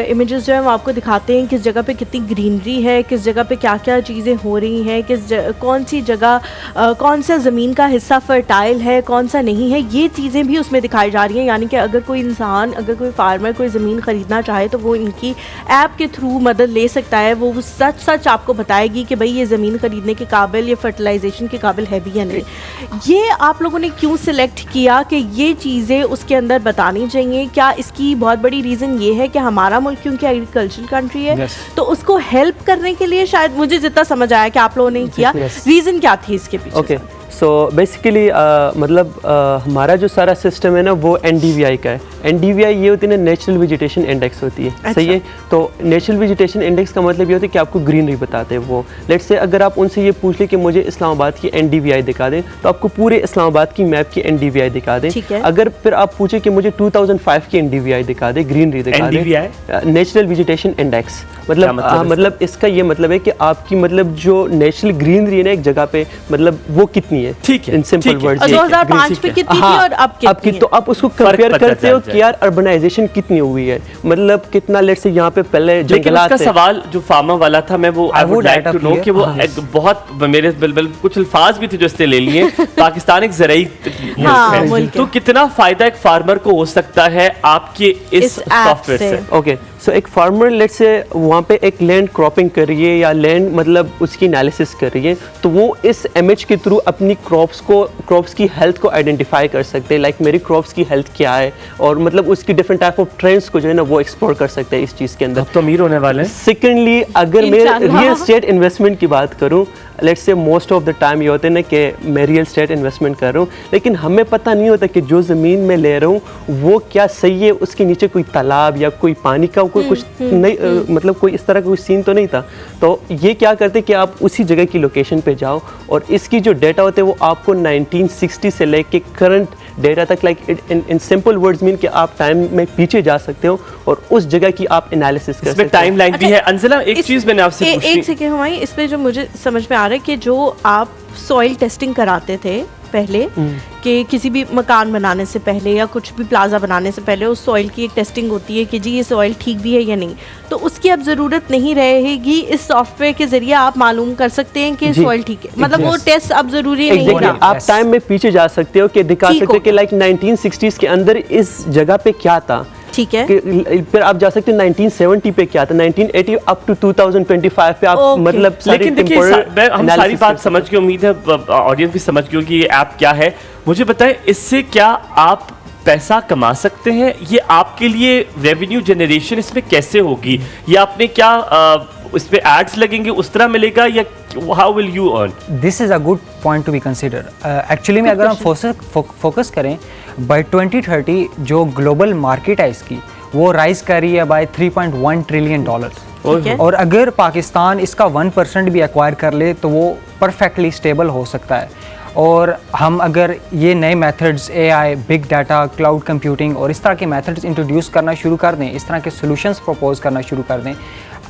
इमेजेस जो है वो आपको दिखाते हैं किस जगह पे कितनी ग्रीनरी है, किस जगह पे क्या क्या चीज़ें हो रही हैं, कौन सी जगह कौन सा ज़मीन का हिस्सा फर्टाइल है, कौन सा नहीं है, ये चीज़ें भी उसमें दिखाई जा रही हैं। यानी कि अगर कोई इंसान, अगर कोई फार्मर कोई ज़मीन ख़रीदना चाहे तो वो इनकी ऐप के थ्रू मदद ले सकता है। वो सच आपको बताएगी कि भाई ये ज़मीन ख़रीदने के काबिल या फर्टिलाइजेशन के काबिल है भी या नहीं। ये आप लोगों ने क्यों सिलेक्ट किया कि ये चीज़ें उसके अंदर बतानी चाहिए? क्या इसकी बहुत बड़ी रीज़न ये है कि हमारा मुल्क क्योंकि एग्रीकल्चरल कंट्री है, Yes. तो उसको हेल्प करने के लिए, शायद मुझे जितना समझ आया कि आप लोगों ने किया, Yes. रीज़न क्या थी इसके पीछे? ओके, सो बेसिकली मतलब हमारा जो सारा सिस्टम है ना वो NDVI का है। NDVI ये होती है ना, नेचुरल वेजिटेशन इंडेक्स होती है। अच्छा। सही है। तो नेचुरल वेजिटेशन इंडेक्स का मतलब ये होता है कि आपको ग्रीनरी बताते हैं वो। लेट्स से अगर आप उनसे ये पूछ लें कि मुझे इस्लामाबाद की NDVI दिखा दें, तो आपको पूरे इस्लामाबाद की मैप की NDVI दिखा दें। ठीक है। अगर फिर आप पूछे कि मुझे 2005 की NDVI दिखा दे, ग्रीनरी दिखा दे, NDVI? नेचुरल वेजिटेशन इंडेक्स क्या मतलब मतलब मतलब इसका ये मतलब है कि आपकी मतलब जो नेचुरल ग्रीनरी है ना एक जगह पे, मतलब वो कितनी है। ठीक है, इन सिंपल ठीक है। वर्ड्स। और ठीक है, 2005 ठीक में है। कितनी थी हाँ, और अब कितनी है? तो आप उसको फर्क कंपेयर पता करते हो चल कि यार अर्बनाइजेशन कितनी हुई है, मतलब कितना लेट्स से यहाँ पे पहले लेकिन जंगलात उसका थे। सवाल जो फार्मर वाला था, मैं वो I I would would like add to up no here. कि वो हाँ, एक बहुत मेरे बिल्कुल कुछ अल्फाज भी थे जो इसने ले लिए। पाकिस्तान एक ज़राई हाँ, मुल्क है, मुल्क है। तो कितना फायदा एक फार्मर को हो सकता है आपके इस इस ऐप सॉफ्टवेयर से? से? ओके, सो एक फार्मर लेट्स से वहाँ पे एक लैंड क्रॉपिंग कर रही है या लैंड मतलब उसकी एनालिसिस कर रही है, तो वो इस इमेज के थ्रू अपनी क्रॉप्स की हेल्थ को आइडेंटिफाई कर सकते हैं। लाइक मेरी क्रॉप्स की हेल्थ क्या है, और मतलब उसकी डिफरेंट टाइप ऑफ ट्रेंड्स को जो है ना वो एक्सप्लोर कर सकते हैं इस चीज़ के अंदर। अब तो अमीर होने वाले हैं। सेकेंडली, अगर मैं इंशाल्लाह। रियल एस्टेट इन्वेस्टमेंट की बात करूं, let's say most of the time ये होते हैं ना कि मैं रियल एस्टेट इन्वेस्टमेंट कर रहा हूं, लेकिन हमें पता नहीं होता कि जो ज़मीन में ले रहा हूं वो क्या सही है, उसके नीचे कोई तालाब या कोई पानी का कोई कुछ नहीं मतलब कोई इस तरह का कोई सीन तो नहीं था। तो ये क्या करते कि आप उसी जगह की लोकेशन पे जाओ, और इसकी जो डेटा होते हैं वो आपको 1960 से लेके करंट डेटा तक, like in simple words mean कि आप टाइम में पीछे जा सकते हो और उस जगह की आप एनालिसिस कर सकते इसमें हो। टाइम लाइन भी अच्छा, है। अंजला, एक इस- चीज़ मैंने आपसे एक पूछी। सेकेंड हमारी, इस पे जो मुझे समझ में आ रहा है कि जो आप सॉइल टेस्टिंग कराते थे पहले, कि किसी भी मकान बनाने से पहले या कुछ भी प्लाजा बनाने से पहले उस सॉइल की एक टेस्टिंग होती है कि जी ये सॉइल ठीक भी है या नहीं, तो उसकी अब ज़रूरत नहीं रहेगी। इस सॉफ्टवेयर के ज़रिए आप मालूम कर सकते हैं कि जी, सॉइल ठीक है, मतलब वो yes. टेस्ट अब ज़रूरी नहीं Exactly. रहा। आप टाइम में पीछे जा सकते हो कि दिखा ठीक सकते हो हो कि लाइक 1960s के अंदर इस जगह पे क्या था, ठीक है। कि फिर आप जा सकते हैं 1970 पे क्या था, 1980 अप टू 2025 पे आप Okay. मतलब सारी लेकिन देखिए, temporal हम सारी analysis बात कर समझ के, उम्मीद है ऑडियंस भी समझ गई होगी ये ऐप क्या है। मुझे बताएं, इससे क्या आप पैसा कमा सकते हैं? ये आपके लिए रेवेन्यू जनरेशन इसमें कैसे होगी? या आपने क्या इस पे एड्स लगेंगे उस तरह मिलेगा, या how will you earn? This is a good point to be consider. Actually में अगर हम फोकस करें, बाय 2030 जो ग्लोबल मार्केट है इसकी वो राइज कर रही है बाय 3.1 ट्रिलियन डॉलर्स। ठीक है। और अगर पाकिस्तान इसका 1% भी एक्वायर कर ले तो वो परफेक्टली स्टेबल हो सकता है। और हम अगर ये नए methods AI, big data, cloud computing और इस तरह के मेथड्स इंट्रोड्यूस करना शुरू कर दें, इस तरह के सॉल्यूशंस प्रपोज करना शुरू कर दें,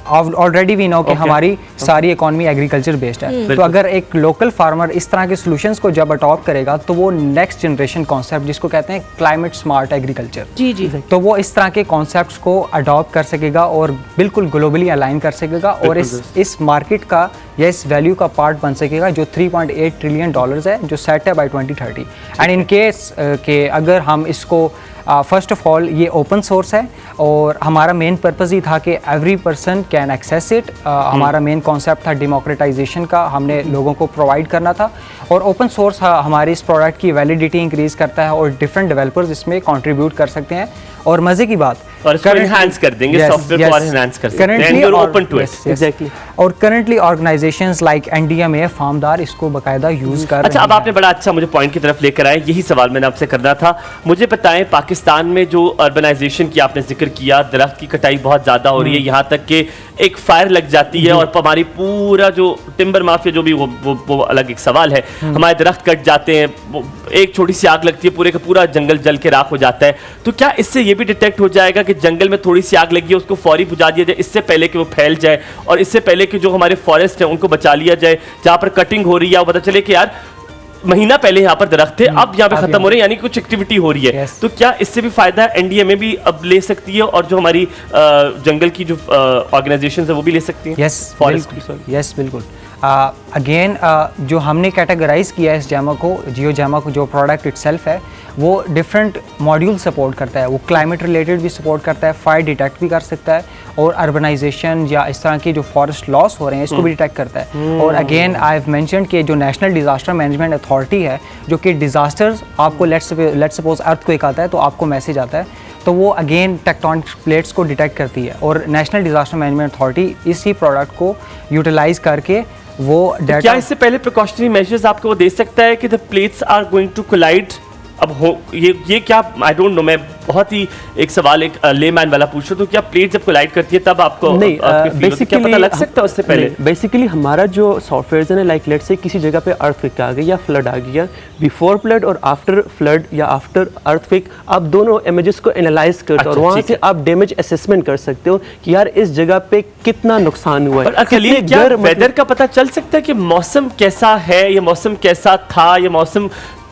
ऑलरेडी वी नो कि हमारी सारी इकॉनमी एग्रीकल्चर बेस्ड है, तो अगर एक लोकल फार्मर इस तरह के सॉल्यूशंस को जब अडॉप्ट करेगा तो वो नेक्स्ट जनरेशन कॉन्सेप्ट जिसको कहते हैं क्लाइमेट स्मार्ट एग्रीकल्चर, जी जी। तो वो इस तरह के कॉन्सेप्ट्स को अडॉप्ट कर सकेगा और बिल्कुल ग्लोबली अलाइन कर सकेगा और इस मार्केट का या इस वैल्यू का पार्ट बन सकेगा जो 3.8 ट्रिलियन डॉलर्स है जो सेट है बाय 2030। एंड इन केस के अगर हम इसको फर्स्ट ऑफ ऑल ये ओपन सोर्स है और हमारा मेन पर्पस ही था कि every person can access it. हमारा मेन कॉन्सेप्ट था डेमोक्रेटाइजेशन का, हमने लोगों को प्रोवाइड करना था। और ओपन सोर्स हमारे इस प्रोडक्ट की वैलिडिटी इंक्रीज करता है और डिफरेंट डेवलपर्स इसमें कंट्रीब्यूट कर सकते हैं। और मज़े की बात, और इसको enhance कर देंगे, software को और enhance कर सकते हैं, and you're open to it. Exactly. और करंटली ऑर्गेनाइजेशंस लाइक NDMA, फार्मदार इसको बाकायदा यूज कर अच्छा, रहे अब आपने बड़ा अच्छा मुझे पॉइंट की तरफ लेकर आए, यही सवाल मैंने आपसे करना था। मुझे बताएं, पाकिस्तान में जो अर्बनाइजेशन की आपने जिक्र किया, दरख्त की कटाई बहुत ज़्यादा हो रही है, यहाँ तक कि एक फायर लग जाती है और हमारी पूरा जो टिम्बर माफिया जो भी वो अलग एक सवाल है, हमारे दरख्त कट जाते हैं, एक छोटी सी आग लगती है, पूरे का पूरा जंगल जल के राख हो जाता है। तो क्या इससे ये भी डिटेक्ट हो जाएगा कि जंगल में थोड़ी सी आग लगी है, उसको फौरी बुझा दिया जाए इससे पहले कि वो फैल जाए, और इससे पहले कि जो हमारे फॉरेस्ट है उनको बचा लिया जाए, जहाँ पर कटिंग हो रही है वो पता चले कि यार महीना पहले यहाँ पर दरख्त थे, अब यहाँ पे खत्म हो रहे हैं, यानी कुछ एक्टिविटी हो रही है। तो क्या इससे भी फायदा NDMA भी अब ले सकती है और जो हमारी जंगल की जो ऑर्गेनाइजेशन है वो भी ले सकती है? यस फॉरेस्ट की, sorry. यस बिल्कुल। अगेन जो हमने कैटेगराइज किया है इस जैमा को, जियो जैमा को, जो प्रोडक्ट इटसेल्फ है वो डिफरेंट मॉड्यूल सपोर्ट करता है। वो क्लाइमेट रिलेटेड भी सपोर्ट करता है, फायर डिटेक्ट भी कर सकता है, और अर्बनाइजेशन या इस तरह की जो फॉरेस्ट लॉस हो रहे हैं इसको भी डिटेक्ट करता है। और अगेन आई हैव मेंशन्ड कि जो नेशनल डिज़ास्टर मैनेजमेंट अथॉरिटी है, जो कि डिज़ास्टर्स आपको लेट्स सपोज अर्थक्वेक आता है तो आपको मैसेज आता है, तो वो अगेन टेक्टोनिक प्लेट्स को डिटेक्ट करती है, और नेशनल डिज़ास्टर मैनेजमेंट अथॉरिटी इसी प्रोडक्ट को यूटिलाइज करके वो तो क्या इससे पहले प्रिकॉशनरी मेजर्स आपको वो दे सकता है कि the plates are going to collide? अब हो ये क्या, आई डोंट नो, मैं बहुत ही एक सवाल एक लेमैन वाला पूछ रहा हूँ, तो क्या प्लेट जब कोलाइड करती है तब आपको नहीं, बेसिकली क्या पता लग सकता है उससे पहले? बेसिकली हमारा जो सॉफ्टवेयर है ना, लाइक लेट्स से किसी जगह पे अर्थक्वेक आ गई या फ्लड आ गया, बिफोर फ्लड और आफ्टर फ्लड या आफ्टर अर्थक्वेक आप दोनों इमेजेस को एनालाइज करते हो, और वहाँ से आप डैमेज असेसमेंट कर सकते हो कि यार इस जगह पे कितना नुकसान हुआ है। खलील, क्या वेदर का पता चल सकता है कि मौसम कैसा है, ये मौसम कैसा था, ये मौसम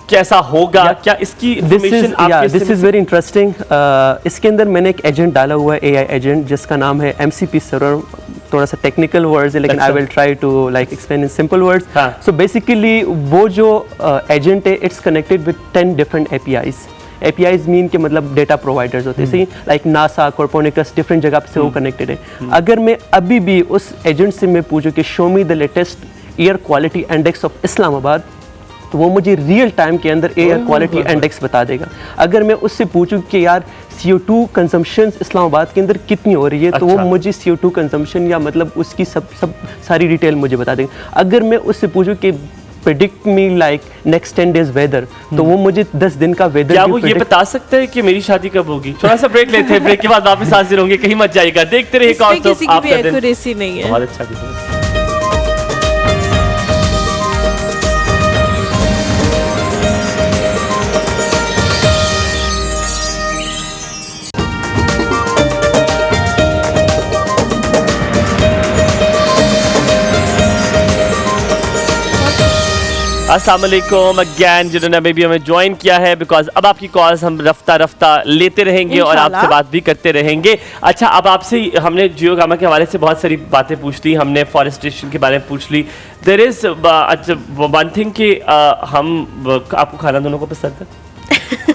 कैसा होगा? क्या इसकी information this is very interesting. इसके अंदर मैंने एक एजेंट डाला हुआ है, एआई एजेंट, जिसका नाम है MCP सर्वर। थोड़ा सा टेक्निकल वर्ड्स है लेकिन I will try to like explain in simple words. So basically वो जो एजेंट है, it's connected with 10 different APIs mean के मतलब डेटा प्रोवाइडर्स होते हैं, सही लाइक नासा, कोपर्निकस, डिफरेंट जगह से वो कनेक्टेड है। अगर मैं अभी भी उस एजेंट से मैं पूछूं कि show me the latest air quality index of Islamabad, तो वो मुझे रियल टाइम के अंदर एयर क्वालिटी इंडेक्स बता देगा। अगर मैं उससे पूछूं कि यार CO2 कंजम्पशन इस्लामाबाद के अंदर कितनी हो रही है, तो वो मुझे CO2 कंजम्पशन या मतलब उसकी सब सारी डिटेल मुझे बता देगा। अगर मैं उससे पूछूं कि predict me like next 10 days weather, तो वो मुझे 10 दिन का वेदर क्या वो ये बता सकते हैं कि मेरी शादी कब होगी? थोड़ा सा ब्रेक लेते हैं, ब्रेक के बाद वापस हाजिर होंगे, कहीं मत जाइएगा, देखते रहिए कौन तो किसी की भी एक्यूरेसी नहीं है। बहुत अच्छा। अस्सलाम वालेकुम अगैन, जिन्होंने अभी भी हमें ज्वाइन किया है, बिकॉज अब आपकी कॉल्स हम रफ्ता रफ्ता लेते रहेंगे और आपसे बात भी करते रहेंगे। अच्छा, अब आपसे हमने जियो गामा के हवाले से बहुत सारी बातें पूछ ली, हमने फॉरेस्टेशन के बारे में पूछ ली। देयर इज वन थिंग कि हम आपको खाना दोनों को पसंद है?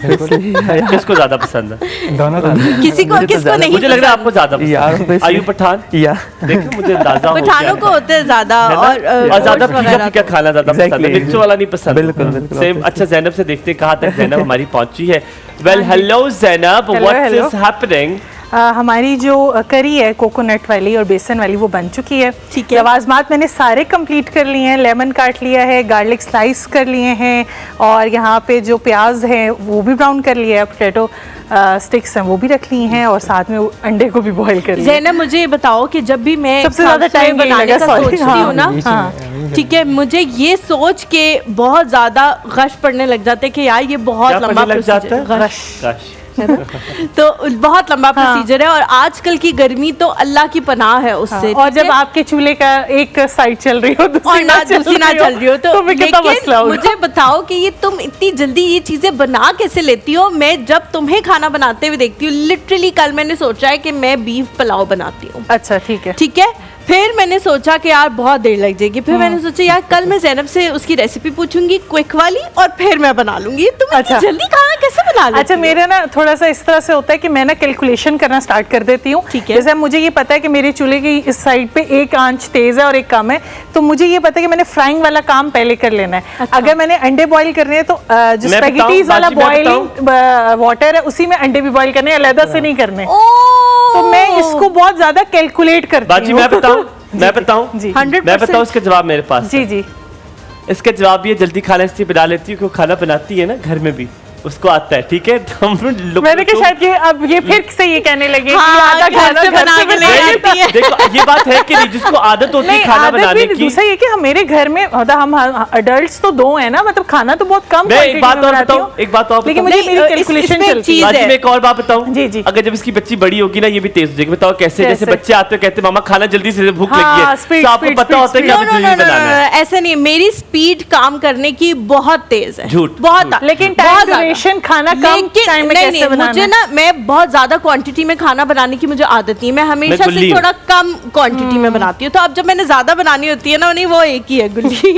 किसको ज्यादा पसंद है? दोनों किसको नहीं? मुझे लग रहा है आपको ज्यादा पसंद है। आयु पठान, देखो मुझे अंदाजा हो गया। पठानों को होते हैं ज्यादा, और ज्यादा फीका खाना ज्यादा पसंद है, मिर्चों वाला नहीं पसंद। बिल्कुल सेम। अच्छा, ज़ैनब से देखते हैं कहाँ तक ज़ैनब हमारी पहुंची है। Well, hello Zainab, what is happening? हमारी जो करी है कोकोनट वाली और बेसन वाली वो बन चुकी है। ठीक है। लवाजमात मैंने सारे कंप्लीट कर लिए हैं, लेमन काट लिया है, गार्लिक स्लाइस कर लिए हैं, और यहाँ पे जो प्याज है वो भी ब्राउन कर लिया है, पोटैटो स्टिक्स हैं वो भी रख ली हैं, और साथ में अंडे को भी बॉईल कर लिया। ज़ैनब, मुझे ये बताओ कि जब भी मैं सबसे ज़्यादा टाइम बनाने का सोचती हूँ ना, ठीक है, मुझे ये सोच के बहुत ज़्यादा गश पड़ने लग जाते हैं कि यार ये बहुत लंबा लग जाता है। गश तो बहुत लंबा प्रोसीजर है, और आजकल की गर्मी तो अल्लाह की पनाह है उससे। और जब आपके चूल्हे का एक साइड चल रही हो और दूसरी ना चल रही हो, तो लेकिन मुझे बताओ कि ये तुम इतनी जल्दी ये चीजें बना कैसे लेती हो? मैं जब तुम्हें खाना बनाते हुए देखती हूँ, लिटरली कल मैंने सोचा है कि मैं बीफ पुलाव बनाती हूँ। अच्छा, ठीक है, ठीक है। फिर मैंने सोचा कि यार बहुत देर लग जाएगी, फिर मैंने सोचा यार कल मैं ज़ैनब से उसकी रेसिपी पूछूंगी क्विक वाली, और फिर मैं बना लूंगी। तुम अच्छा, जल्दी खाना कैसे बना लेती हो? अच्छा, मेरा ना थोड़ा सा इस तरह से होता है कि मैं ना कैलकुलेशन करना स्टार्ट कर देती हूँ। ठीक है। जैसे मुझे ये पता है कि मेरे चूल्हे की इस साइड पे एक आंच तेज है और एक कम है, तो मुझे ये पता है कि मैंने फ्राइंग वाला काम पहले कर लेना है। अच्छा। अगर मैंने अंडे बॉईल करने हैं तो जो स्पैगेटीज वाला बॉइलिंग वाटर है उसी में अंडे भी बॉईल करने, अलग से नहीं करने। तो मैं इसको बहुत ज्यादा कैलकुलेट करती हूँ। मैं बताऊं जी, 100%। मैं बताऊं इसका जवाब मेरे पास। जी जी, इसका जवाब ये जल्दी खाना इसलिए बना लेती हूँ क्योंकि खाना बनाती है ना घर में भी, उसको आता है। ठीक है, मैंने कहा शायद ये अब ये फिर से ये कहने लगे हाँ, कि घर से बना के ले आती है। देखो ये बात है कि नहीं, जिसको आदत होती है खाना बनाने की। दूसरा ये कि हम मेरे घर में हम अडल्ट्स तो 2 हैं ना, मतलब खाना तो बहुत कम। मैं एक बात और बताऊं, लेकिन मुझे मेरी कैलकुलेशन चलती है। मैं एक और बात बताऊं, जी जी, अगर जब इसकी बच्ची बड़ी होगी ना, ये भी तेज हो जाएगी। बताओ कैसे? जैसे बच्चे आते हैं कहते मामा खाना जल्दी से, भूख लगी है, तो आपको पता होता है कि अभी जल्दी बनाना है। ऐसा नहीं, मेरी स्पीड काम करने की बहुत तेज है। झूठ। बहुत, लेकिन बहुत प्रिपरेशन खाना कम टाइम में कैसे बनाना मुझे है? ना मैं बहुत ज्यादा क्वांटिटी में खाना बनाने की मुझे आदत नहीं है, मैं हमेशा से गुल्ली हूँ। थोड़ा कम क्वांटिटी में बनाती हूँ। तो अब जब मैंने ज्यादा बनानी होती है ना, नहीं वो एक ही है गुल्ली।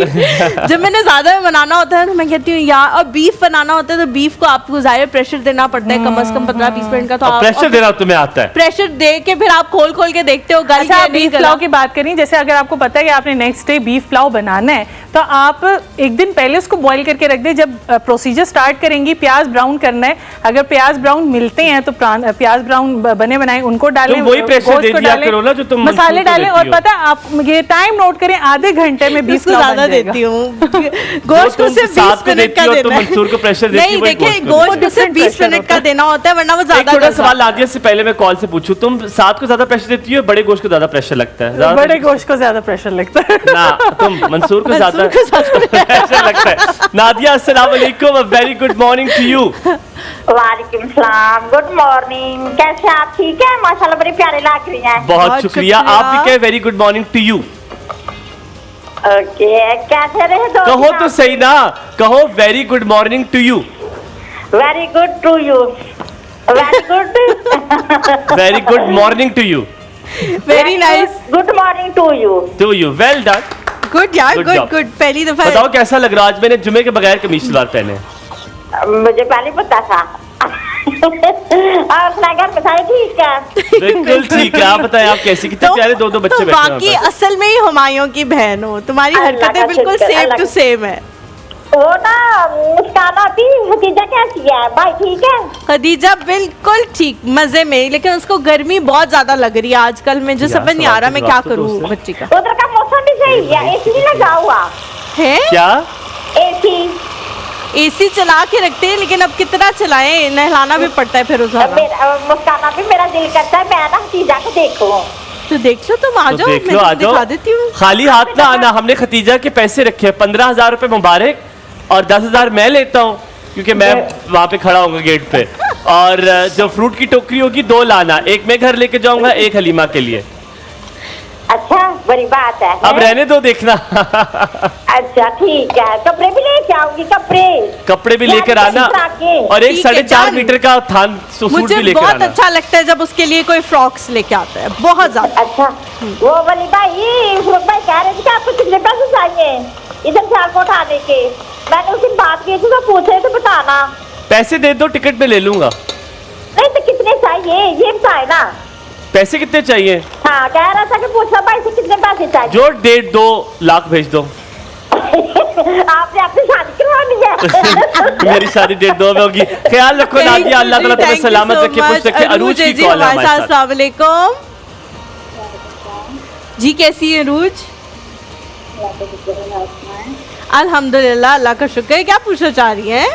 जब मैंने ज्यादा बनाना होता है तो मैं कहती हूँ यार, और बीफ बनाना होता है तो बीफ को आपको जाहिर प्रेशर देना पड़ता है, कम से कम 15-20 मिनट का। तो प्रेशर देना तुम्हें आता है? प्रेशर दे के फिर आप खोल खोल के देखते हो गल अच्छा, गया आप नहीं बीफ गला। पुलाव की बात करें, जैसे अगर आपको पता है कि आपने नेक्स्ट डे बीफ पुलाव बनाना है तो आप एक दिन पहले उसको बॉईल करके रख दें। जब प्रोसीजर स्टार्ट करेंगी, प्याज ब्राउन करना है, अगर प्याज ब्राउन मिलते हैं तो प्याज ब्राउन बने बनाए उनको डालें, तुम वही प्रेशर गोश्त दे को दिया डालें, करो ना जो तुम मसाले मंसूर को डालें। देती और हो। पता है आप ये टाइम नोट करें, आधे घंटे में बीफ इसको पुलाव ज्यादा बन जाएगा। देती हूँ। गोश्त को तुम सिर्फ साथ 20 को मिनट देती का हो, देना तो है। मंसूर को प्रेशर देती नहीं हो, वही देखिए, गोश्त को गोश्त को देती सिर्फ हो। 20 मिनट का देना होता है, वरना वो एक ज्यादा छोटा गलता सवाल है। नादिया से पहले मैं कॉल से पूछूं, तुम साथ को ज्यादा प्रेशर देती हो, बड़े गोश्त को ज्यादा प्रेशर लगता है? ज्यादा बड़े गोश्त को ज्यादा प्रेशर लगता है। ना, तुम मंसूर को ज्यादा मंसूर को ज्यादा प्रेशर लगता है। नादिया, अस्सलाम वालेकुम, a very good morning to you. वालेकुम सलाम, गुड मॉर्निंग। कैसे आप? ठीक है, माशाल्लाह बड़ी प्यारी लग रही हैं। बहुत शुक्रिया। आप भी कहे very good morning to you. Okay, कैसे रहे दो? कहो तो सही ना, कहो very good morning to you. Very good to you. Very good. Very good morning to you. Very nice, good morning to you. To you, well done. Good यार, Good good job. Good. पहली दफा बताओ कैसा लग रहा? आज मैंने जुमे के बगैर कमीज सलवार पहने। मुझे पहले पता था। और अपना घर में सारे ठीक है? बिल्कुल ठीक है। आप बताएं, आप कैसी? कितने प्यारे दो बच्चे तो बैठे हैं बाकी वहाँ पर। असल में ही हुमायूं की बहन हो, तुम्हारी अल्लाह हरकतें का बिल्कुल शुक्र, सेम अल्लाह टू का- सेम है। वो ना मुस्कान आती, भतीजा कैसी है? भाई ठीक है? खदीजा बिल्कुल ठीक, मजे में। लेकिन उसको गर्मी बहुत ज्यादा लग रही है आजकल में, जो यार, समझ नहीं आ रहा मैं सवाल क्या तो करूँ दोस्त है। बच्ची का। उधर का मौसम भी सही है, एसी नहीं लगा हुआ? है क्या? एसी एसी चला के रखते हैं, लेकिन अब कितना चलाएं, नहलाना भी पड़ता है फिर उसे। मुस्काना भी मेरा दिल करता है मैं ना भतीजा को देखूं। तो देख लो, तुम आ तो जाओ, देख मैं लो, आ तुम्हें दिखा जाओ। देती हूँ। खाली हाथ ना आना। हमने खतीजा के पैसे रखे हैं, 15,000 रुपए मुबारक, और 10,000 मैं लेता हूँ क्योंकि मैं वहाँ पे खड़ा हूँ गेट पे। और जो फ्रूट की टोकरी होगी 2 लाना, एक मैं घर लेके जाऊंगा, एक हलीमा के लिए। अच्छा, बड़ी बात है। अब रहने दो, देखना। अच्छा ठीक है, कपड़े भी लेके आऊंगी। कपड़े भी लेकर आना, और एक ठीक है, 4.5 डन। मीटर का थान सूट मुझे भी लेकर बहुत आना। अच्छा लगता है जब उसके लिए कोई फ्रॉक्स लेके आता है, बहुत ज्यादा। अच्छा, वो वाली भाई कह रहे थे कि आपको कितने पैसे चाहिए इधर सियालकोट आने के? मैंने उससे बात की थी, तो पूछ रहे थे, बताना। पैसे दे दो, टिकट में ले लूंगा। नहीं तो कितने चाहिए ये बताए ना। पैसे कितने चाहिए? हाँ, कह रहा था कि पूछा भाई से कितने पैसे चाहिए। जो 1.5-2 लाख भेज दो। आपने अपनी शादी करवानी है? मेरी शादी 1.5-2 में होगी। ख्याल रखो नादिया, अल्लाह ताला तुम्हें Thank you सलामत so रखे, खुश much. रखे। अरूज की जी कॉल है हमारे हमारे साथ। साथ। अस्सलाम वालेकुम जी, कैसी है अरूज? अल्हम्दुलिल्लाह, अल्लाह का शुक्र है। क्या पूछना चाह रही हैं?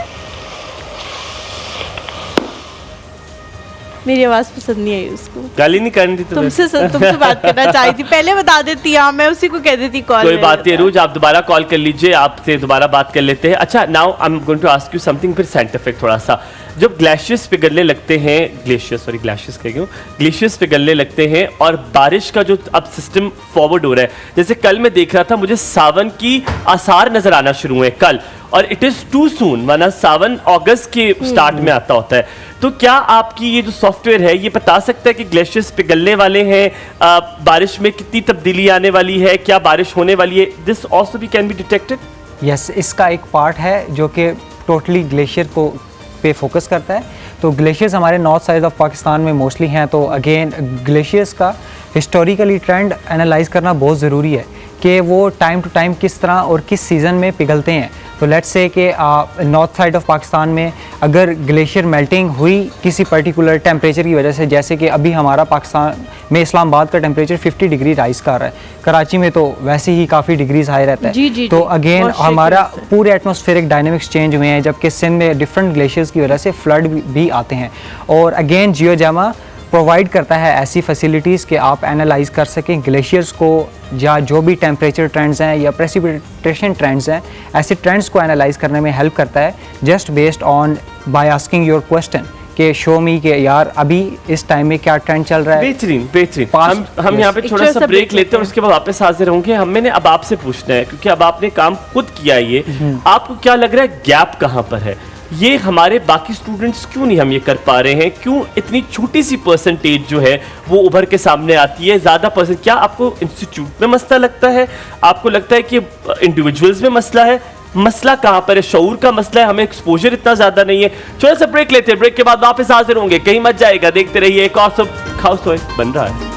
मेरी आवाज पसंद नहीं आई उसको। गाली नहीं करनी थी तुम्हें? तुमसे बात करना चाही थी, पहले बता देती। हाँ, मैं उसी को कह देती कॉल। कोई बात नहीं अरूज, आप दोबारा कॉल कर लीजिए, आपसे दोबारा बात कर लेते हैं। अच्छा, now I am going to ask you something फिर साइंटिफिक थोड़ा सा। जब ग्लेशियर्स पिघलने लगते हैं, ग्लेशियर्स पिघलने लगते हैं और बारिश का जो अब सिस्टम फॉरवर्ड हो रहा है, जैसे कल मैं देख रहा था, मुझे सावन की आसार नजर आना शुरू हुए कल, और इट इज टू सून, वरना सावन अगस्त के स्टार्ट में आता होता है। तो क्या आपकी ये जो सॉफ्टवेयर है ये बता सकता है कि ग्लेशियर्स पिघलने वाले हैं, बारिश में कितनी तब्दीली आने वाली है, क्या बारिश होने वाली है? दिस आल्सो भी कैन बी डिटेक्टेड? यस, इसका एक पार्ट है जो कि टोटली ग्लेशियर को पे फोकस करता है। तो ग्लेशियर्स हमारे नॉर्थ साइड ऑफ पाकिस्तान में मोस्टली हैं। तो अगेन ग्लेशियर्स का हिस्टोरिकली ट्रेंड एनालाइज करना बहुत ज़रूरी है कि वो टाइम टू टाइम किस तरह और किस सीज़न में पिघलते हैं। तो लेट्स से कि नॉर्थ साइड ऑफ पाकिस्तान में अगर ग्लेशियर मेल्टिंग हुई किसी पर्टिकुलर टेम्परेचर की वजह से, जैसे कि अभी हमारा पाकिस्तान में इस्लामाबाद का टेम्परेचर 50 डिग्री राइज कर रहा है, कराची में तो वैसे ही काफ़ी डिग्रीज हाई रहता है। जी, तो जी, अगेन बहुत हमारा shaking से। पूरे एटमॉस्फेरिक डायनेमिक्स चेंज हुए हैं, जबकि सिंध में डिफरेंट ग्लेशियर्स की वजह से फ्लड भी आते हैं। और अगेन जियोजामा प्रोवाइड करता है ऐसी फैसिलिटीज़ कि आप एनालाइज कर सकें ग्लेशियर्स को, या जो भी टेम्परेचर ट्रेंड्स हैं या प्रेसिपिटेशन ट्रेंड्स हैं, ऐसे ट्रेंड्स को एनालाइज करने में हेल्प करता है, just based on by asking your question कि शो मी कि यार अभी इस टाइम में क्या ट्रेंड चल रहा है। बेहतरीन बेहतरीन। Past- हम yes. यहाँ पे एक थोड़ा छोटा सा सा ब्रेक break लेते हैं और उसके बाद वापस हाजिर होंगे। मैंने अब आपसे पूछना है, क्योंकि अब आपने काम खुद किया है, ये आपको क्या लग रहा है गैप कहाँ पर है? ये हमारे बाकी स्टूडेंट्स क्यों नहीं हम ये कर पा रहे हैं? क्यों इतनी छोटी सी परसेंटेज जो है वो उभर के सामने आती है? ज़्यादा परसेंट क्या आपको इंस्टीट्यूट में मसला लगता है? आपको लगता है कि इंडिविजुअल्स में मसला है? मसला कहाँ पर है? शऊर का मसला है, हमें एक्सपोजर इतना ज़्यादा नहीं है। छोटा सा ब्रेक लेते हैं, ब्रेक के बाद वापस हाजिर होंगे, कहीं मत जाएगा, देखते रहिए। एक और सब खाओ सोए बन रहा है।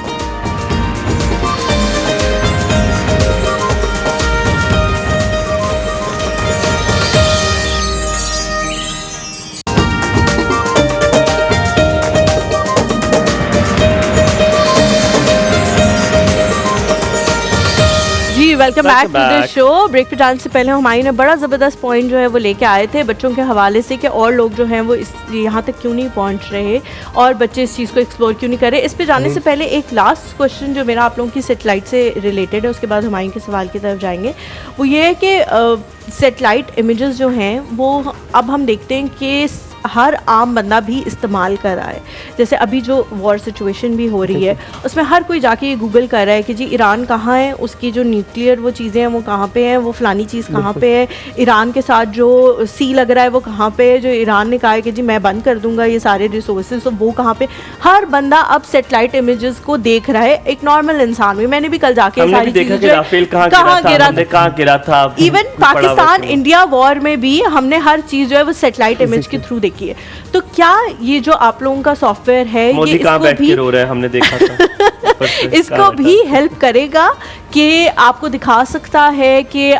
Welcome back to the back. Show. Break पे जाने से पहले हुमायूं ने बड़ा ज़बरदस्त पॉइंट जो है वो लेके आए थे बच्चों के हवाले से कि और लोग जो हैं वो इस यहाँ तक क्यों नहीं पहुँच रहे और बच्चे इस चीज़ को एक्सप्लोर क्यों नहीं कर रहे। इस पे जाने से पहले एक लास्ट क्वेश्चन जो मेरा आप लोगों की सेटेलाइट से रिलेटेड है, उसके बाद हुमायूं के सवाल की तरफ जाएंगे। वो ये है कि सेटेलाइट इमेजेस जो हैं वो अब हम देखते हैं कि हर आम बंदा भी इस्तेमाल कर रहा है। जैसे अभी जो वॉर सिचुएशन भी हो रही है उसमें हर कोई जाके ये गूगल कर रहा है कि जी ईरान कहाँ है, उसकी जो न्यूक्लियर वो चीज़ें हैं वो कहाँ पे हैं, वो फलानी चीज़ कहाँ पे है, ईरान के साथ जो सी लग रहा है वो कहाँ पे है, जो ईरान ने कहा है कि जी मैं बंद कर दूंगा ये सारे रिसोर्सेज, तो वो कहाँ पे। हर बंदा अब सेटेलाइट इमेजेस को देख रहा है, एक नॉर्मल इंसान भी। मैंने भी कल जाके सारी चीज़ें कहाँ गिरा था, इवन पाकिस्तान इंडिया वॉर में भी हमने हर चीज़ जो है वो सेटेलाइट इमेज के थ्रू देखी है। तो क्या ये जो आप लोगों का सॉफ्टवेयर है ये इसको भी रो रहा है, हमने देखा था। इसको भी हेल्प करेगा कि आपको दिखा सकता है कि